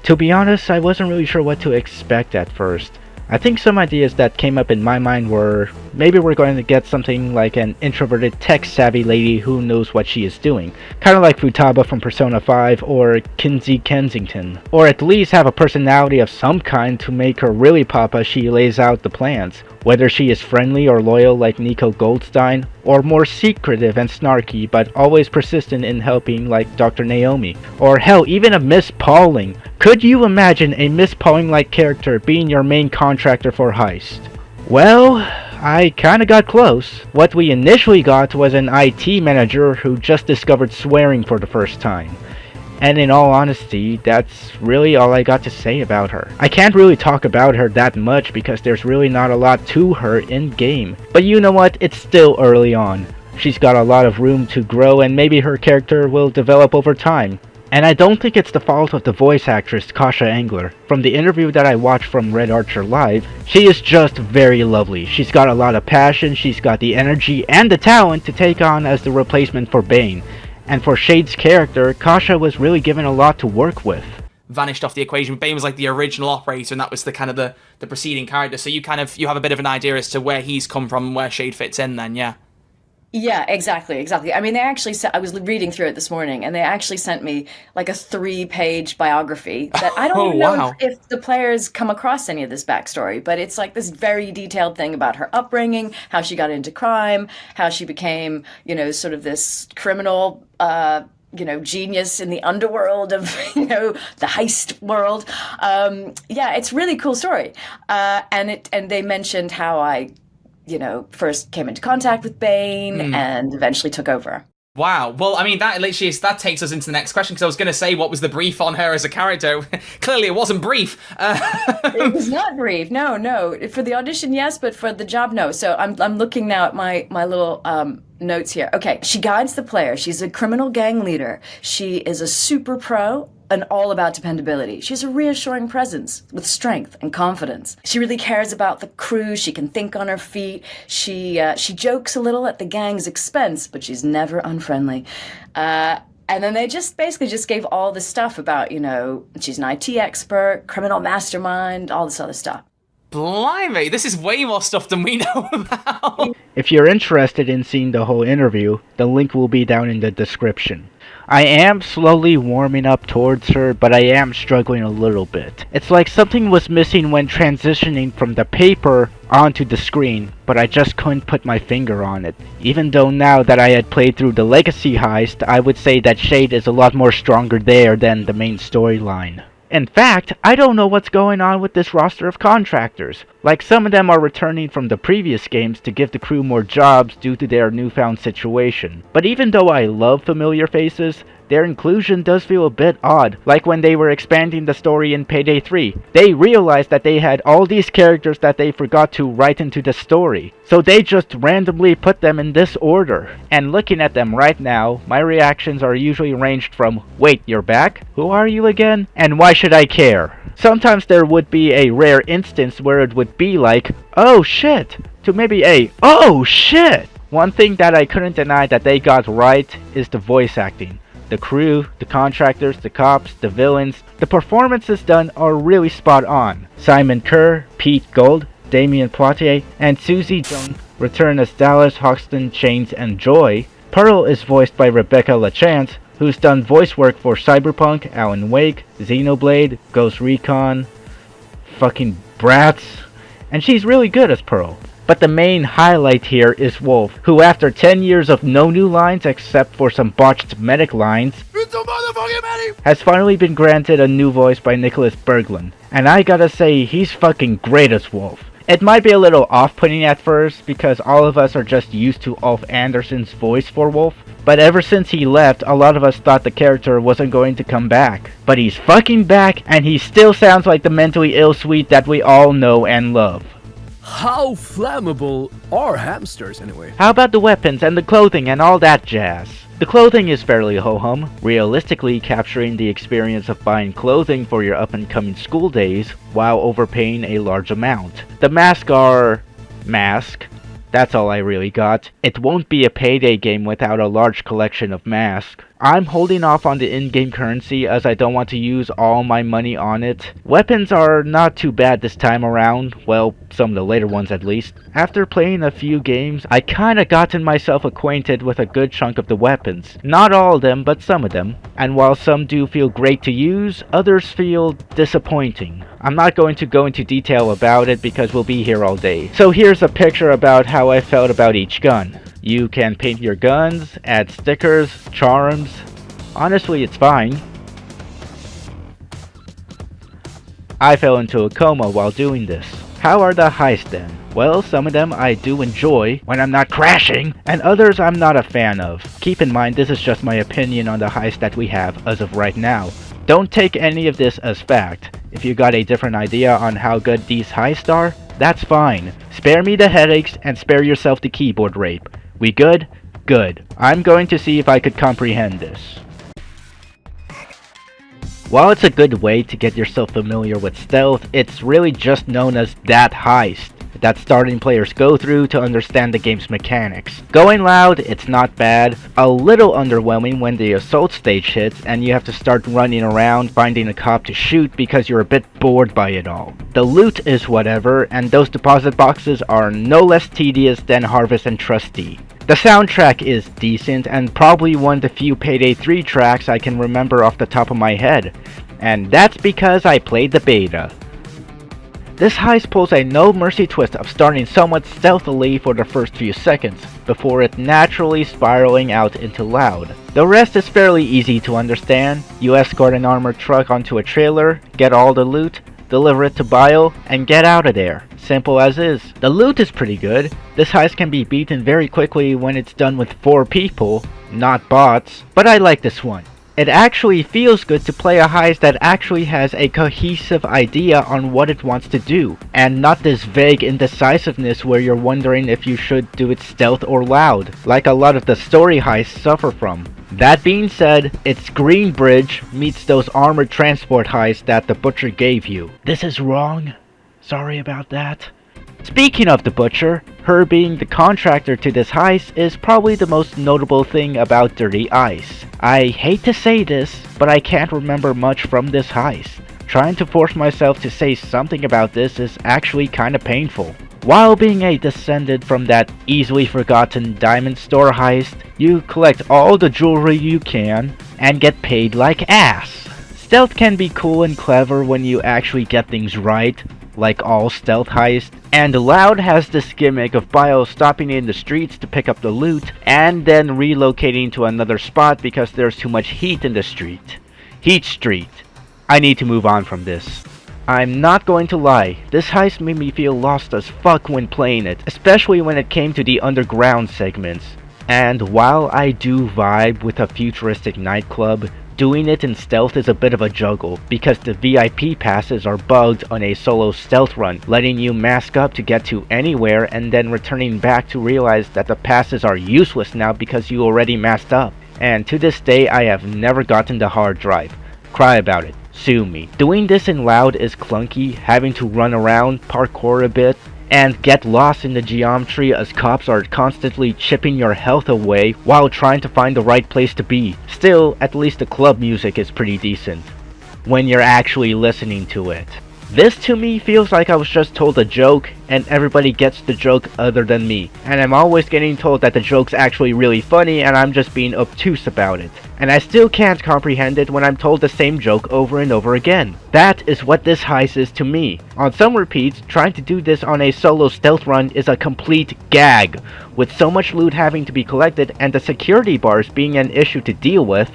A: To be honest, I wasn't really sure what to expect at first. I think some ideas that came up in my mind were, maybe we're going to get something like an introverted tech-savvy lady who knows what she is doing. Kind of like Futaba from Persona 5 or Kinsey Kensington. Or at least have a personality of some kind to make her really pop as she lays out the plans. Whether she is friendly or loyal like Nico Goldstein, or more secretive and snarky but always persistent in helping like Dr. Naomi. Or hell, even a Miss Pauling. Could you imagine a Miss Pauling-like character being your main contractor for Heist? Well, I kinda got close. What we initially got was an IT manager who just discovered swearing for the first time. And in all honesty, that's really all I got to say about her. I can't really talk about her that much because there's really not a lot to her in-game. But you know what, it's still early on. She's got a lot of room to grow and maybe her character will develop over time. And I don't think it's the fault of the voice actress Kasha Engler. From the interview that I watched from Red Archer Live, she is just very lovely. She's got a lot of passion, she's got the energy and the talent to take on as the replacement for Bane. And for Shade's character, Kasha was really given a lot to work with.
M: Vanished off the equation. Bane was like the original operator, and that was the kind of the preceding character. So you have a bit of an idea as to where he's come from and where Shade fits in then, yeah.
N: Yeah, exactly. I mean, they actually I was reading through it this morning, and they actually sent me like a 3-page biography that I don't even know if the players come across any of this backstory, but it's like this very detailed thing about her upbringing, how she got into crime, how she became, sort of this criminal, genius in the underworld of, the heist world. Yeah, it's a really cool story. And they mentioned how I first came into contact with Bane and eventually took over.
M: Wow. Well, I mean, that takes us into the next question, because I was going to say, what was the brief on her as a character? Clearly, it wasn't brief.
N: It was not brief. No. For the audition, yes, but for the job, no. So I'm looking now at my little notes here. Okay, she guides the player. She's a criminal gang leader. She is a super pro and all about dependability. She's a reassuring presence with strength and confidence. She really cares about the crew. She can think on her feet. She jokes a little at the gang's expense, but she's never unfriendly. And then they basically gave all this stuff about, she's an IT expert, criminal mastermind, all this other stuff.
M: Blimey, this is way more stuff than we know about.
A: If you're interested in seeing the whole interview, the link will be down in the description. I am slowly warming up towards her, but I am struggling a little bit. It's like something was missing when transitioning from the paper onto the screen, but I just couldn't put my finger on it. Even though now that I had played through the Legacy Heist, I would say that Shade is a lot more stronger there than the main storyline. In fact, I don't know what's going on with this roster of contractors. Like, some of them are returning from the previous games to give the crew more jobs due to their newfound situation. But even though I love familiar faces, their inclusion does feel a bit odd, like when they were expanding the story in Payday 3. They realized that they had all these characters that they forgot to write into the story, so they just randomly put them in this order. And looking at them right now, my reactions are usually ranged from, "Wait, you're back? Who are you again? And why should I care?" Sometimes there would be a rare instance where it would be like, "Oh shit," to maybe a, "Oh shit." One thing that I couldn't deny that they got right is the voice acting. The crew, the contractors, the cops, the villains, the performances done are really spot on. Simon Kerr, Pete Gold, Damien Poitier, and Susie Jung return as Dallas, Hoxton, Chains, and Joy. Pearl is voiced by Rebecca LaChance, who's done voice work for Cyberpunk, Alan Wake, Xenoblade, Ghost Recon, fucking Bratz, and she's really good as Pearl. But the main highlight here is Wolf, who after 10 years of no new lines except for some botched medic lines, has finally been granted a new voice by Nicholas Berglund. And I gotta say, he's fucking great as Wolf. It might be a little off-putting at first, because all of us are just used to Ulf Andersson's voice for Wolf, but ever since he left, a lot of us thought the character wasn't going to come back. But he's fucking back, and he still sounds like the mentally ill sweet that we all know and love.
J: How flammable are hamsters anyway?
A: How about the weapons and the clothing and all that jazz? The clothing is fairly ho-hum, realistically capturing the experience of buying clothing for your up-and-coming school days while overpaying a large amount. The masks are... mask. That's all I really got. It won't be a Payday game without a large collection of masks. I'm holding off on the in-game currency as I don't want to use all my money on it. Weapons are not too bad this time around, well, some of the later ones at least. After playing a few games, I kinda gotten myself acquainted with a good chunk of the weapons. Not all of them, but some of them. And while some do feel great to use, others feel disappointing. I'm not going to go into detail about it because we'll be here all day. So here's a picture about how I felt about each gun. You can paint your guns, add stickers, charms. Honestly, it's fine. I fell into a coma while doing this. How are the heists then? Well, some of them I do enjoy when I'm not crashing, and others I'm not a fan of. Keep in mind this is just my opinion on the heist that we have as of right now. Don't take any of this as fact. If you got a different idea on how good these heists are, that's fine. Spare me the headaches and spare yourself the keyboard rape. We good? Good. I'm going to see if I could comprehend this. While it's a good way to get yourself familiar with stealth, it's really just known as that heist. that starting players go through to understand the game's mechanics. Going loud, it's not bad, a little underwhelming when the assault stage hits and you have to start running around finding a cop to shoot because you're a bit bored by it all. The loot is whatever, and those deposit boxes are no less tedious than Harvest and Trusty. The soundtrack is decent and probably one of the few Payday 3 tracks I can remember off the top of my head, and that's because I played the beta. This heist pulls a no-mercy twist of starting somewhat stealthily for the first few seconds, before it naturally spiraling out into loud. The rest is fairly easy to understand. You escort an armored truck onto a trailer, get all the loot, deliver it to Bio, and get out of there. Simple as is. The loot is pretty good. This heist can be beaten very quickly when it's done with 4 people, not bots, but I like this one. It actually feels good to play a heist that actually has a cohesive idea on what it wants to do, and not this vague indecisiveness where you're wondering if you should do it stealth or loud, like a lot of the story heists suffer from. That being said, it's Greenbridge meets those armored transport heists that the Butcher gave you. This is wrong. Sorry about that. Speaking of the Butcher, her being the contractor to this heist is probably the most notable thing about Dirty Ice. I hate to say this, but I can't remember much from this heist. Trying to force myself to say something about this is actually kinda painful. While being a descendant from that easily forgotten diamond store heist, you collect all the jewelry you can and get paid like ass. Stealth can be cool and clever when you actually get things right, like all stealth heists, and Loud has this gimmick of Bio stopping in the streets to pick up the loot and then relocating to another spot because there's too much heat in the street. Heat Street. I need to move on from this. I'm not going to lie, this heist made me feel lost as fuck when playing it, especially when it came to the underground segments. And while I do vibe with a futuristic nightclub, doing it in stealth is a bit of a juggle, because the VIP passes are bugged on a solo stealth run, letting you mask up to get to anywhere and then returning back to realize that the passes are useless now because you already masked up. And to this day I have never gotten the hard drive. Cry about it. Sue me. Doing this in Loud is clunky, having to run around, parkour a bit, and get lost in the geometry as cops are constantly chipping your health away while trying to find the right place to be. Still, at least the club music is pretty decent when you're actually listening to it. This to me feels like I was just told a joke and everybody gets the joke other than me, and I'm always getting told that the joke's actually really funny and I'm just being obtuse about it. And I still can't comprehend it when I'm told the same joke over and over again. That is what this heist is to me. On some repeats, trying to do this on a solo stealth run is a complete gag, with so much loot having to be collected and the security bars being an issue to deal with.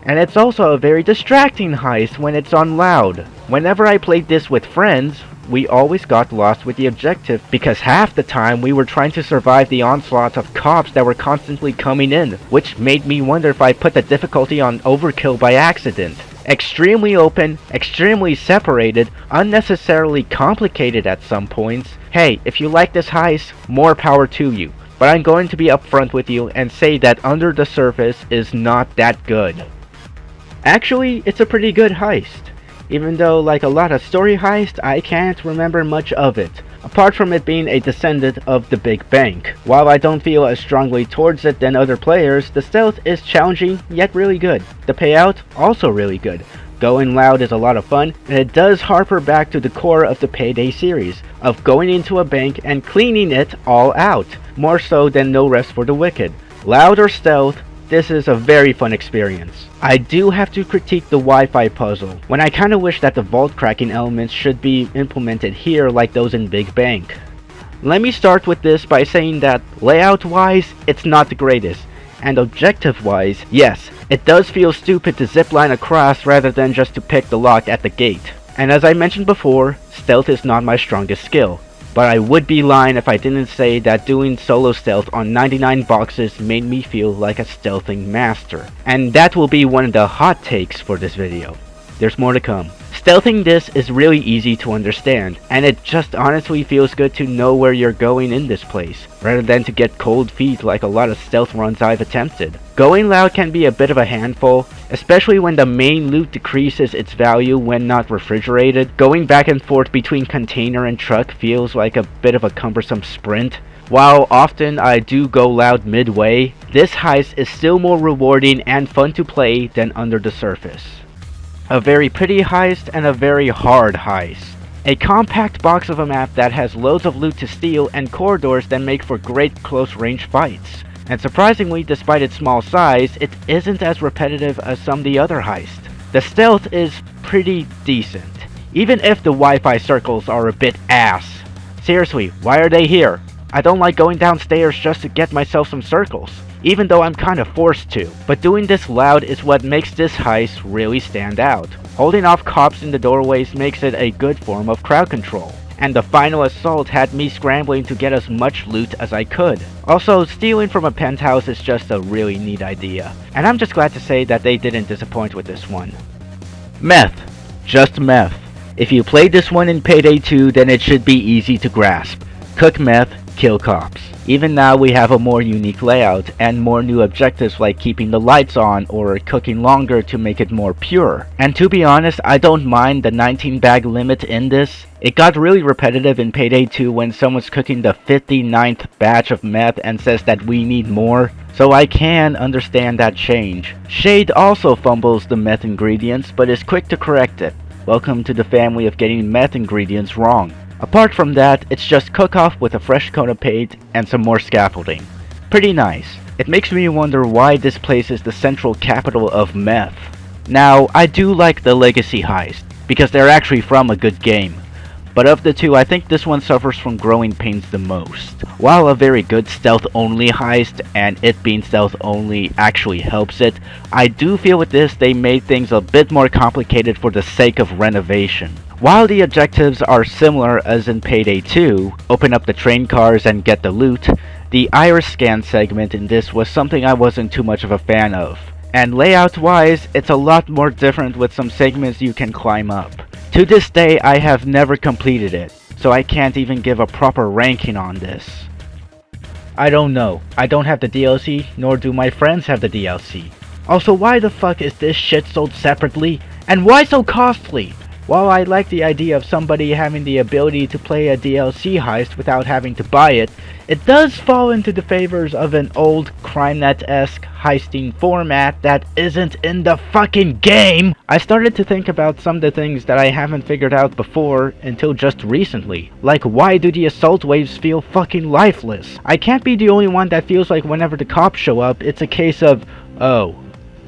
A: And it's also a very distracting heist when it's on Loud. Whenever I played this with friends, we always got lost with the objective because half the time we were trying to survive the onslaught of cops that were constantly coming in, which made me wonder if I put the difficulty on overkill by accident. Extremely open, extremely separated, unnecessarily complicated at some points. Hey, if you like this heist, more power to you. But I'm going to be upfront with you and say that under the surface is not that good. Actually, it's a pretty good heist. Even though, like a lot of story heists, I can't remember much of it, apart from it being a descendant of the Big Bank. While I don't feel as strongly towards it than other players, the stealth is challenging, yet really good. The payout, also really good. Going Loud is a lot of fun, and it does harper back to the core of the Payday series, of going into a bank and cleaning it all out, more so than No Rest for the Wicked. Loud or stealth, this is a very fun experience. I do have to critique the Wi-Fi puzzle, when I kinda wish that the vault cracking elements should be implemented here like those in Big Bank. Let me start with this by saying that layout-wise, it's not the greatest, and objective-wise, yes, it does feel stupid to zipline across rather than just to pick the lock at the gate. And as I mentioned before, stealth is not my strongest skill. But I would be lying if I didn't say that doing solo stealth on 99 boxes made me feel like a stealthing master. And that will be one of the hot takes for this video. There's more to come. Stealthing this is really easy to understand, and it just honestly feels good to know where you're going in this place, rather than to get cold feet like a lot of stealth runs I've attempted. Going Loud can be a bit of a handful, especially when the main loot decreases its value when not refrigerated. Going back and forth between container and truck feels like a bit of a cumbersome sprint. While often I do go loud midway, this heist is still more rewarding and fun to play than Under the Surface. A very pretty heist and a very hard heist. A compact box of a map that has loads of loot to steal and corridors that make for great close range fights. And surprisingly, despite its small size, it isn't as repetitive as some of the other heists. The stealth is pretty decent, even if the Wi-Fi circles are a bit ass. Seriously, why are they here? I don't like going downstairs just to get myself some circles, even though I'm kinda forced to. But doing this loud is what makes this heist really stand out. Holding off cops in the doorways makes it a good form of crowd control. And the final assault had me scrambling to get as much loot as I could. Also, stealing from a penthouse is just a really neat idea. And I'm just glad to say that they didn't disappoint with this one. Meth. Just meth. If you played this one in Payday 2, then it should be easy to grasp. Cook meth, kill cops. Even now we have a more unique layout and more new objectives like keeping the lights on or cooking longer to make it more pure. And to be honest, I don't mind the 19 bag limit in this. It got really repetitive in Payday 2 when someone's cooking the 59th batch of meth and says that we need more. So I can understand that change. Shade also fumbles the meth ingredients but is quick to correct it. Welcome to the family of getting meth ingredients wrong. Apart from that, it's just cook off with a fresh coat of paint and some more scaffolding. Pretty nice. It makes me wonder why this place is the central capital of meth. Now, I do like the Legacy heist, because they're actually from a good game. But of the two, I think this one suffers from growing pains the most. While a very good stealth-only heist, and it being stealth-only actually helps it, I do feel with this they made things a bit more complicated for the sake of renovation. While the objectives are similar as in Payday 2, open up the train cars and get the loot, the iris scan segment in this was something I wasn't too much of a fan of. And layout-wise, it's a lot more different with some segments you can climb up. To this day, I have never completed it, so I can't even give a proper ranking on this. I don't know. I don't have the DLC, nor do my friends have the DLC. Also, why the fuck is this shit sold separately? And why so costly? While I like the idea of somebody having the ability to play a DLC heist without having to buy it, it does fall into the favors of an old CrimeNet-esque heisting format that isn't in the fucking game. I started to think about some of the things that I haven't figured out before until just recently. Like, why do the assault waves feel fucking lifeless? I can't be the only one that feels like whenever the cops show up, it's a case of, oh,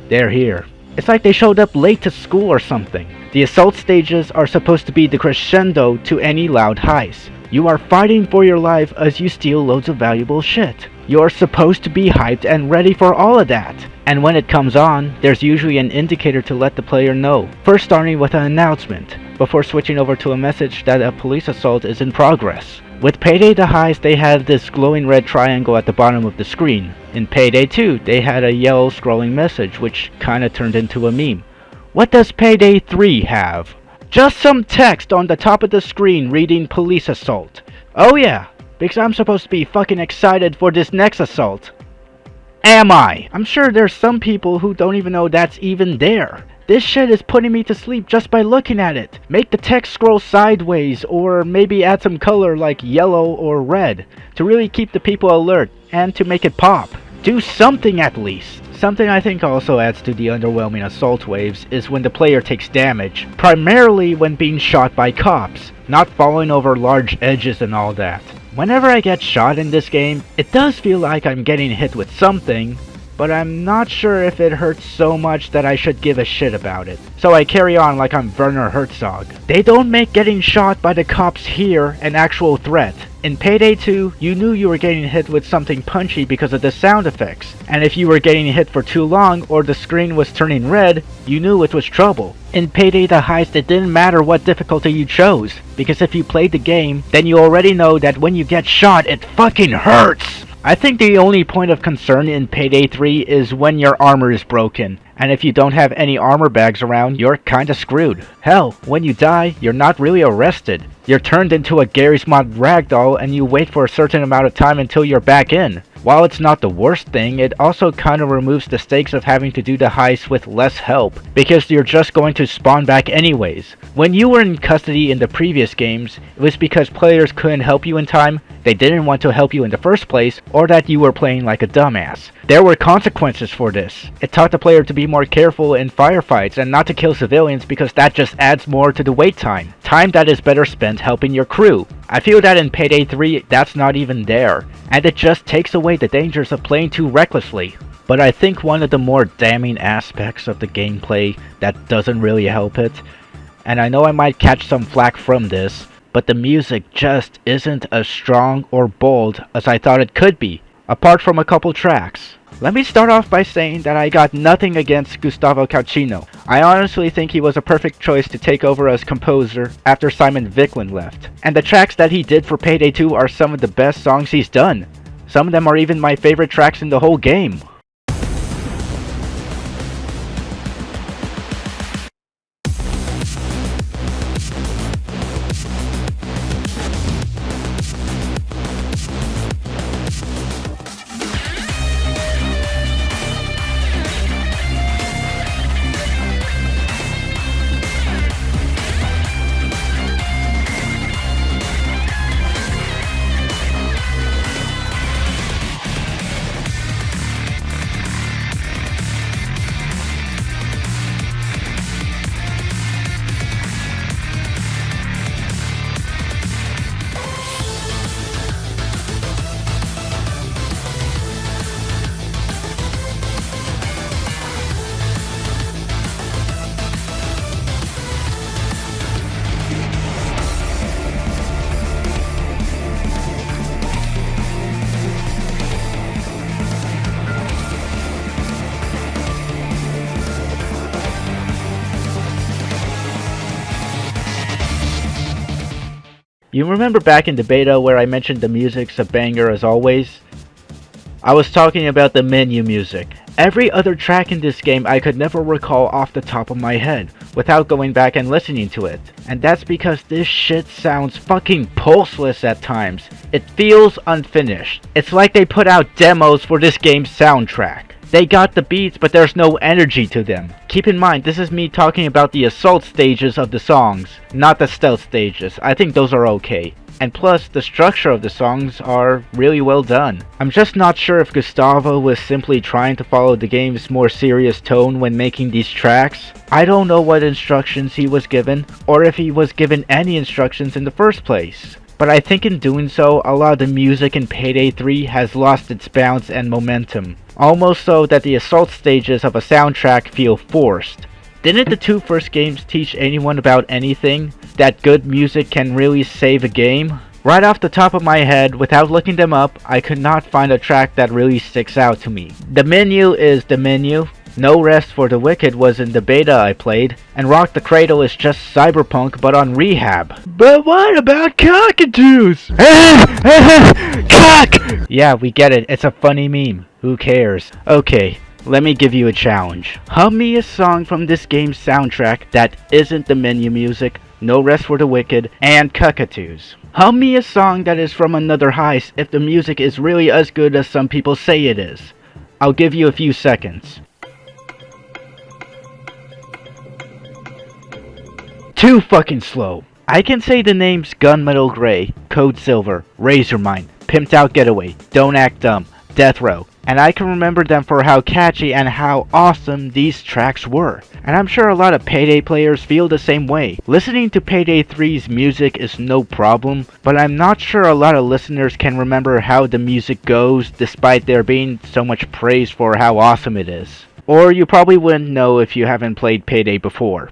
A: they're here. It's like they showed up late to school or something. The assault stages are supposed to be the crescendo to any loud heist. You are fighting for your life as you steal loads of valuable shit. You are supposed to be hyped and ready for all of that. And when it comes on, there's usually an indicator to let the player know. First starting with an announcement, before switching over to a message that a police assault is in progress. With Payday the Heist, they had this glowing red triangle at the bottom of the screen. In Payday 2, they had a yellow scrolling message, which kinda turned into a meme. What does Payday 3 have? Just some text on the top of the screen reading police assault. Oh yeah, because I'm supposed to be fucking excited for this next assault. Am I? I'm sure there's some people who don't even know that's even there. This shit is putting me to sleep just by looking at it. Make the text scroll sideways, or maybe add some color like yellow or red, to really keep the people alert, and to make it pop. Do something at least. Something I think also adds to the underwhelming assault waves is when the player takes damage, primarily when being shot by cops, not falling over large edges and all that. Whenever I get shot in this game, it does feel like I'm getting hit with something, but I'm not sure if it hurts so much that I should give a shit about it. So I carry on like I'm Werner Herzog. They don't make getting shot by the cops here an actual threat. In Payday 2, you knew you were getting hit with something punchy because of the sound effects. And if you were getting hit for too long or the screen was turning red, you knew it was trouble. In Payday the Heist, it didn't matter what difficulty you chose, because if you played the game, then you already know that when you get shot, it fucking hurts! I think the only point of concern in Payday 3 is when your armor is broken, and if you don't have any armor bags around, you're kinda screwed. Hell, when you die, you're not really arrested. You're turned into a Garry's Mod ragdoll and you wait for a certain amount of time until you're back in. While it's not the worst thing, it also kind of removes the stakes of having to do the heist with less help, because you're just going to spawn back anyways. When you were in custody in the previous games, it was because players couldn't help you in time, they didn't want to help you in the first place, or that you were playing like a dumbass. There were consequences for this. It taught the player to be more careful in firefights and not to kill civilians because that just adds more to the wait time. Time that is better spent helping your crew. I feel that in Payday 3 that's not even there, and it just takes away the dangers of playing too recklessly. But I think one of the more damning aspects of the gameplay that doesn't really help it, and I know I might catch some flack from this, but the music just isn't as strong or bold as I thought it could be, apart from a couple tracks. Let me start off by saying that I got nothing against Gustavo Coutinho. I honestly think he was a perfect choice to take over as composer after Simon Viklund left. And the tracks that he did for Payday 2 are some of the best songs he's done. Some of them are even my favorite tracks in the whole game. You remember back in the beta where I mentioned the music's a banger as always? I was talking about the menu music. Every other track in this game I could never recall off the top of my head without going back and listening to it. And that's because this shit sounds fucking pulseless at times. It feels unfinished. It's like they put out demos for this game's soundtrack. They got the beats, but there's no energy to them. Keep in mind, this is me talking about the assault stages of the songs, not the stealth stages. I think those are okay. And plus, the structure of the songs are really well done. I'm just not sure if Gustavo was simply trying to follow the game's more serious tone when making these tracks. I don't know what instructions he was given, or if he was given any instructions in the first place. But I think in doing so, a lot of the music in Payday 3 has lost its bounce and momentum. Almost so that the assault stages of a soundtrack feel forced. Didn't the two first games teach anyone about anything? That good music can really save a game? Right off the top of my head, without looking them up, I could not find a track that really sticks out to me. The Menu is The Menu. No Rest for the Wicked was in the beta I played, and Rock the Cradle is just Cyberpunk but on rehab. But what about cockatoos? Cock! Yeah, we get it, it's a funny meme. Who cares? Okay, let me give you a challenge. Hum me a song from this game's soundtrack that isn't the menu music, No Rest for the Wicked, and cockatoos. Hum me a song that is from another heist if the music is really as good as some people say it is. I'll give you a few seconds. Too fucking slow. I can say the names Gunmetal Grey, Code Silver, Razormine, Pimped Out Getaway, Don't Act Dumb, Death Row, and I can remember them for how catchy and how awesome these tracks were. And I'm sure a lot of Payday players feel the same way. Listening to Payday 3's music is no problem, but I'm not sure a lot of listeners can remember how the music goes despite there being so much praise for how awesome it is. Or you probably wouldn't know if you haven't played Payday before.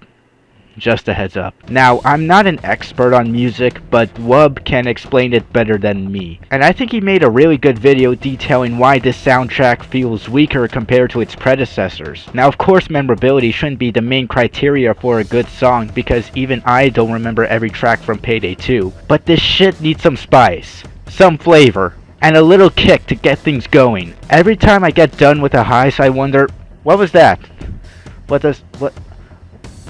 A: Just a heads up. Now, I'm not an expert on music, but Wub can explain it better than me. And I think he made a really good video detailing why this soundtrack feels weaker compared to its predecessors. Now, of course, memorability shouldn't be the main criteria for a good song, because even I don't remember every track from Payday 2. But this shit needs some spice, some flavor, and a little kick to get things going. Every time I get done with a heist, I wonder, what was that?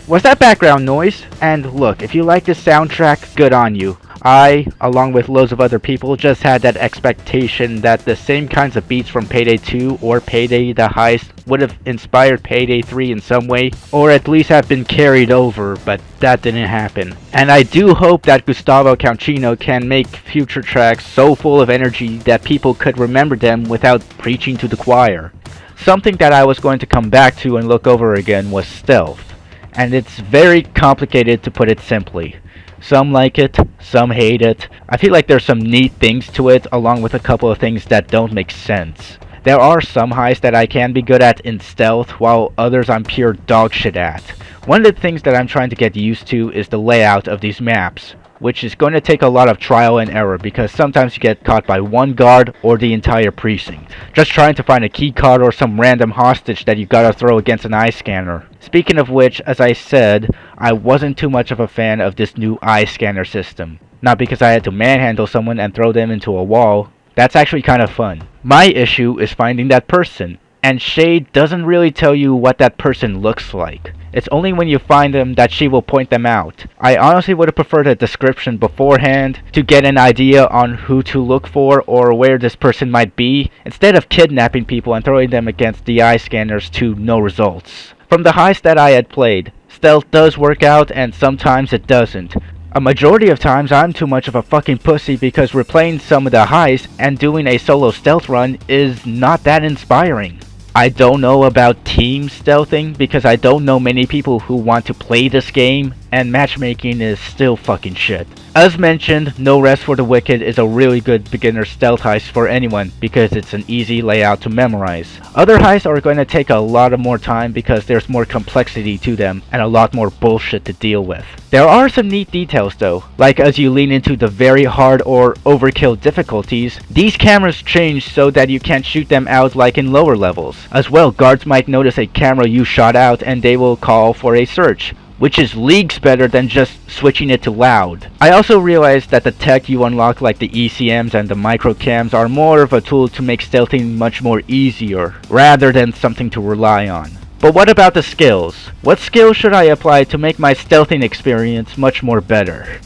A: Was that background noise? And look, if you like this soundtrack, good on you. I, along with loads of other people, just had that expectation that the same kinds of beats from Payday 2 or Payday the Heist would have inspired Payday 3 in some way, or at least have been carried over, but that didn't happen. And I do hope that Gustavo Coutinho can make future tracks so full of energy that people could remember them without preaching to the choir. Something that I was going to come back to and look over again was stealth, and it's very complicated to put it simply. Some like it, some hate it. I feel like there's some neat things to it, along with a couple of things that don't make sense. There are some heists that I can be good at in stealth, while others I'm pure dog shit at. One of the things that I'm trying to get used to is the layout of these maps, which is going to take a lot of trial and error because sometimes you get caught by one guard or the entire precinct, just trying to find a key card or some random hostage that you gotta throw against an eye scanner. Speaking of which, as I said, I wasn't too much of a fan of this new eye scanner system. Not because I had to manhandle someone and throw them into a wall. That's actually kind of fun. My issue is finding that person, and Shade doesn't really tell you what that person looks like. It's only when you find them that she will point them out. I honestly would have preferred a description beforehand to get an idea on who to look for or where this person might be, instead of kidnapping people and throwing them against the eye scanners to no results. From the heist that I had played, stealth does work out and sometimes it doesn't. A majority of times I'm too much of a fucking pussy because replaying some of the heists and doing a solo stealth run is not that inspiring. I don't know about team stealthing because I don't know many people who want to play this game, and matchmaking is still fucking shit. As mentioned, No Rest for the Wicked is a really good beginner stealth heist for anyone because it's an easy layout to memorize. Other heists are going to take a lot of more time because there's more complexity to them and a lot more bullshit to deal with. There are some neat details though, like as you lean into the very hard or overkill difficulties, these cameras change so that you can't shoot them out like in lower levels. As well, guards might notice a camera you shot out and they will call for a search, which is leagues better than just switching it to loud. I also realized that the tech you unlock like the ECMs and the microcams are more of a tool to make stealthing much more easier, rather than something to rely on. But what about the skills? What skills should I apply to make my stealthing experience much more better?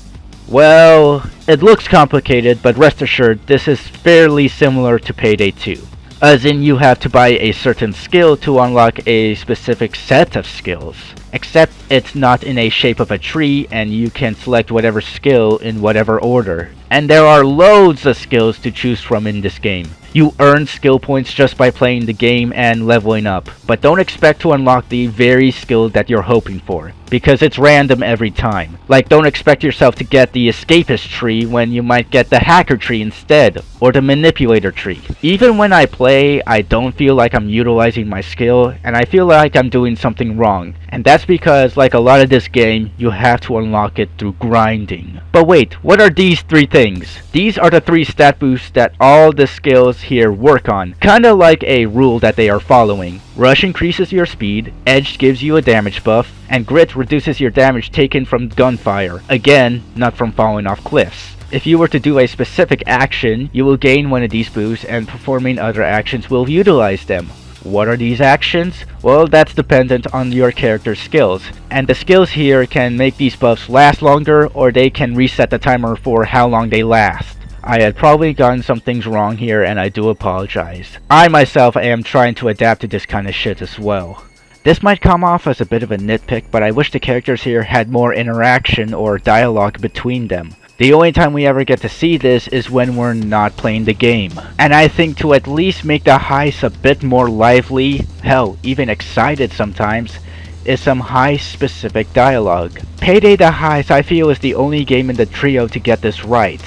A: Well, it looks complicated, but rest assured this is fairly similar to Payday 2. As in, you have to buy a certain skill to unlock a specific set of skills. Except it's not in a shape of a tree and you can select whatever skill in whatever order. And there are loads of skills to choose from in this game. You earn skill points just by playing the game and leveling up, but don't expect to unlock the very skill that you're hoping for, because it's random every time. Like, don't expect yourself to get the escapist tree when you might get the hacker tree instead, or the manipulator tree. Even when I play, I don't feel like I'm utilizing my skill, and I feel like I'm doing something wrong. And that's because, like a lot of this game, you have to unlock it through grinding. But wait, what are these three things? These are the 3 stat boosts that all the skills here work on, kinda like a rule that they are following. Rush increases your speed, Edge gives you a damage buff, and Grit reduces your damage taken from gunfire. Again, not from falling off cliffs. If you were to do a specific action, you will gain one of these boosts, and performing other actions will utilize them. What are these actions? Well, that's dependent on your character's skills, and the skills here can make these buffs last longer, or they can reset the timer for how long they last. I had probably gotten some things wrong here and I do apologize. I myself am trying to adapt to this kind of shit as well. This might come off as a bit of a nitpick, but I wish the characters here had more interaction or dialogue between them. The only time we ever get to see this is when we're not playing the game. And I think to at least make the heists a bit more lively, hell, even excited sometimes, is some heist-specific dialogue. Payday the Heist I feel is the only game in the trio to get this right.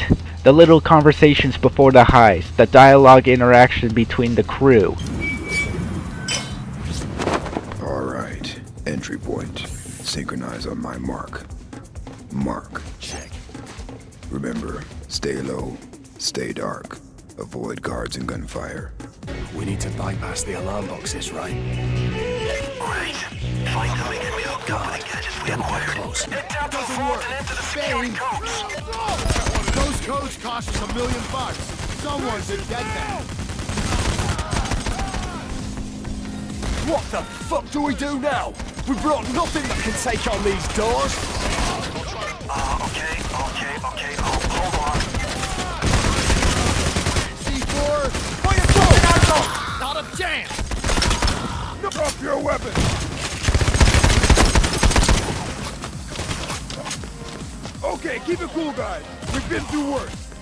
A: The little conversations before the heist, the dialogue interaction between the crew.
O: Alright, entry point. Synchronize on my mark. Mark. Check. Remember, stay low, stay dark, avoid guards and gunfire.
P: We need to bypass the alarm boxes, right?
K: Great. Find something in middle guard.
P: We haven't got close.
K: Head down to the vault and enter the security codes.
B: Those codes cost us $1 million. Someone's a dead man.
J: What the fuck do we do now? We brought nothing that can take on these doors.
K: Okay.
B: C4, fire,
J: Not a chance!
B: Drop your weapon! Okay, keep it cool, guys. We've been through worse.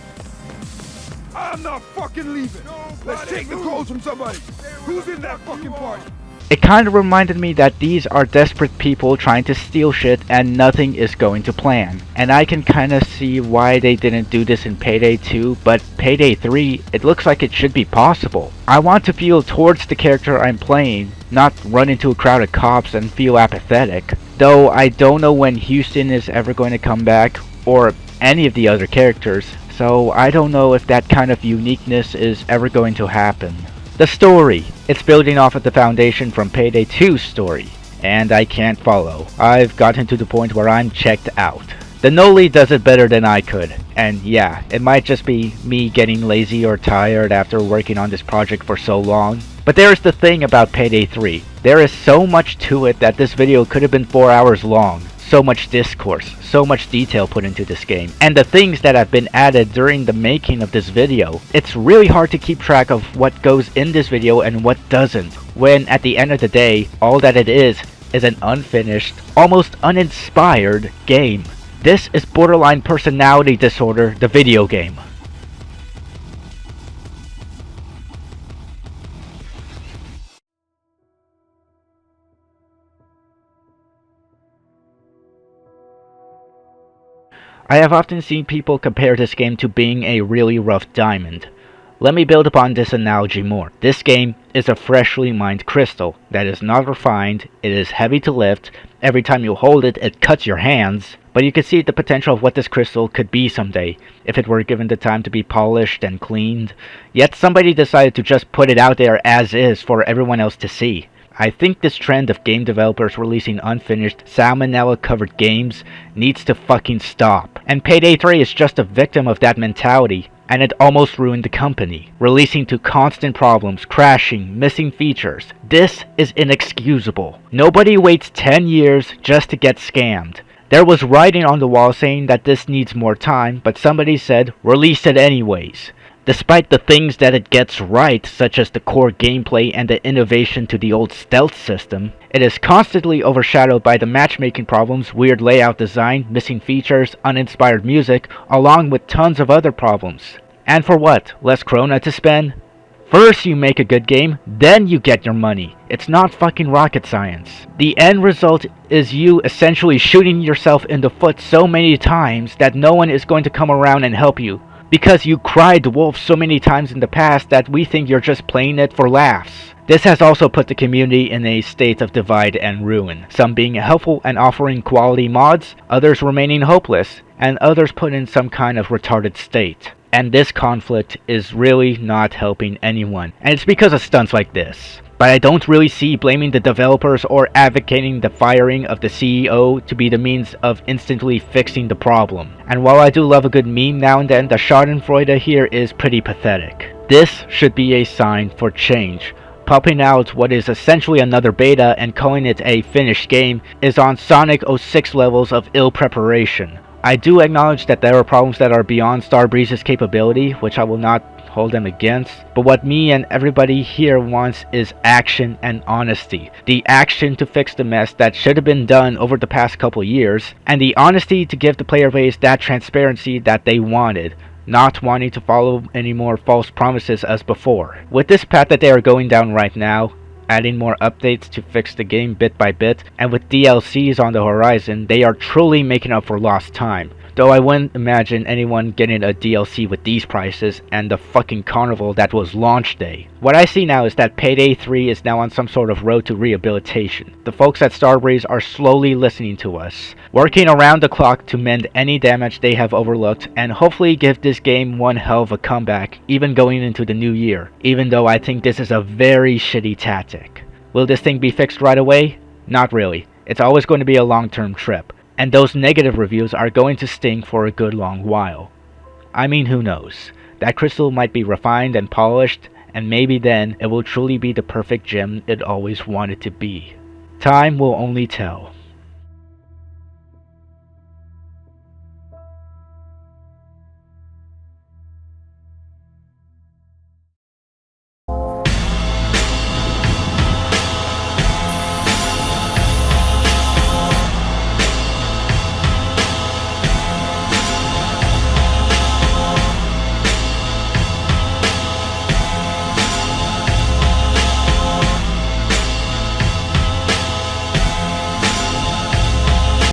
B: I'm not fucking leaving. Let's take the clothes from somebody. Who's in that fucking party?
A: It kind of reminded me that these are desperate people trying to steal shit and nothing is going to plan. And I can kind of see why they didn't do this in Payday 2, but Payday 3, it looks like it should be possible. I want to feel towards the character I'm playing, not run into a crowd of cops and feel apathetic. Though I don't know when Houston is ever going to come back, or any of the other characters, so I don't know if that kind of uniqueness is ever going to happen. The story. It's building off of the foundation from Payday 2's story, and I can't follow. I've gotten to the point where I'm checked out. The Noli does it better than I could, and yeah, it might just be me getting lazy or tired after working on this project for so long. But there's the thing about Payday 3. There is so much to it that this video could have been 4 hours long. So much discourse, so much detail put into this game, and the things that have been added during the making of this video. It's really hard to keep track of what goes in this video and what doesn't, when at the end of the day, all that it is an unfinished, almost uninspired game. This is Borderline Personality Disorder, the video game. I have often seen people compare this game to being a really rough diamond. Let me build upon this analogy more. This game is a freshly mined crystal that is not refined, it is heavy to lift, every time you hold it, it cuts your hands, but you can see the potential of what this crystal could be someday, if it were given the time to be polished and cleaned. Yet somebody decided to just put it out there as is for everyone else to see. I think this trend of game developers releasing unfinished, salmonella-covered games needs to fucking stop. And Payday 3 is just a victim of that mentality, and it almost ruined the company, releasing to constant problems, crashing, missing features. This is inexcusable. Nobody waits 10 years just to get scammed. There was writing on the wall saying that this needs more time, but somebody said, release it anyways. Despite the things that it gets right, such as the core gameplay and the innovation to the old stealth system, it is constantly overshadowed by the matchmaking problems, weird layout design, missing features, uninspired music, along with tons of other problems. And for what? Less krona to spend? First you make a good game, then you get your money. It's not fucking rocket science. The end result is you essentially shooting yourself in the foot so many times that no one is going to come around and help you. Because you cried wolf so many times in the past that we think you're just playing it for laughs. This has also put the community in a state of divide and ruin. Some being helpful and offering quality mods, others remaining hopeless, and others put in some kind of retarded state. And this conflict is really not helping anyone. And it's because of stunts like this. But I don't really see blaming the developers or advocating the firing of the CEO to be the means of instantly fixing the problem. And while I do love a good meme now and then, the schadenfreude here is pretty pathetic. This should be a sign for change. Popping out what is essentially another beta and calling it a finished game is on Sonic 06 levels of ill preparation. I do acknowledge that there are problems that are beyond Starbreeze's capability, which I will not hold them against, but what me and everybody here wants is action and honesty. The action to fix the mess that should have been done over the past couple years, and the honesty to give the player base that transparency that they wanted, not wanting to follow any more false promises as before. With this path that they are going down right now, adding more updates to fix the game bit by bit, and with DLCs on the horizon, they are truly making up for lost time. Though I wouldn't imagine anyone getting a DLC with these prices and the fucking carnival that was launch day. What I see now is that Payday 3 is now on some sort of road to rehabilitation. The folks at Starbreeze are slowly listening to us, working around the clock to mend any damage they have overlooked, and hopefully give this game one hell of a comeback, even going into the new year, even though I think this is a very shitty tactic. Will this thing be fixed right away? Not really. It's always going to be a long-term trip. And those negative reviews are going to sting for a good long while. I mean, who knows? That crystal might be refined and polished, and maybe then it will truly be the perfect gem it always wanted to be. Time will only tell.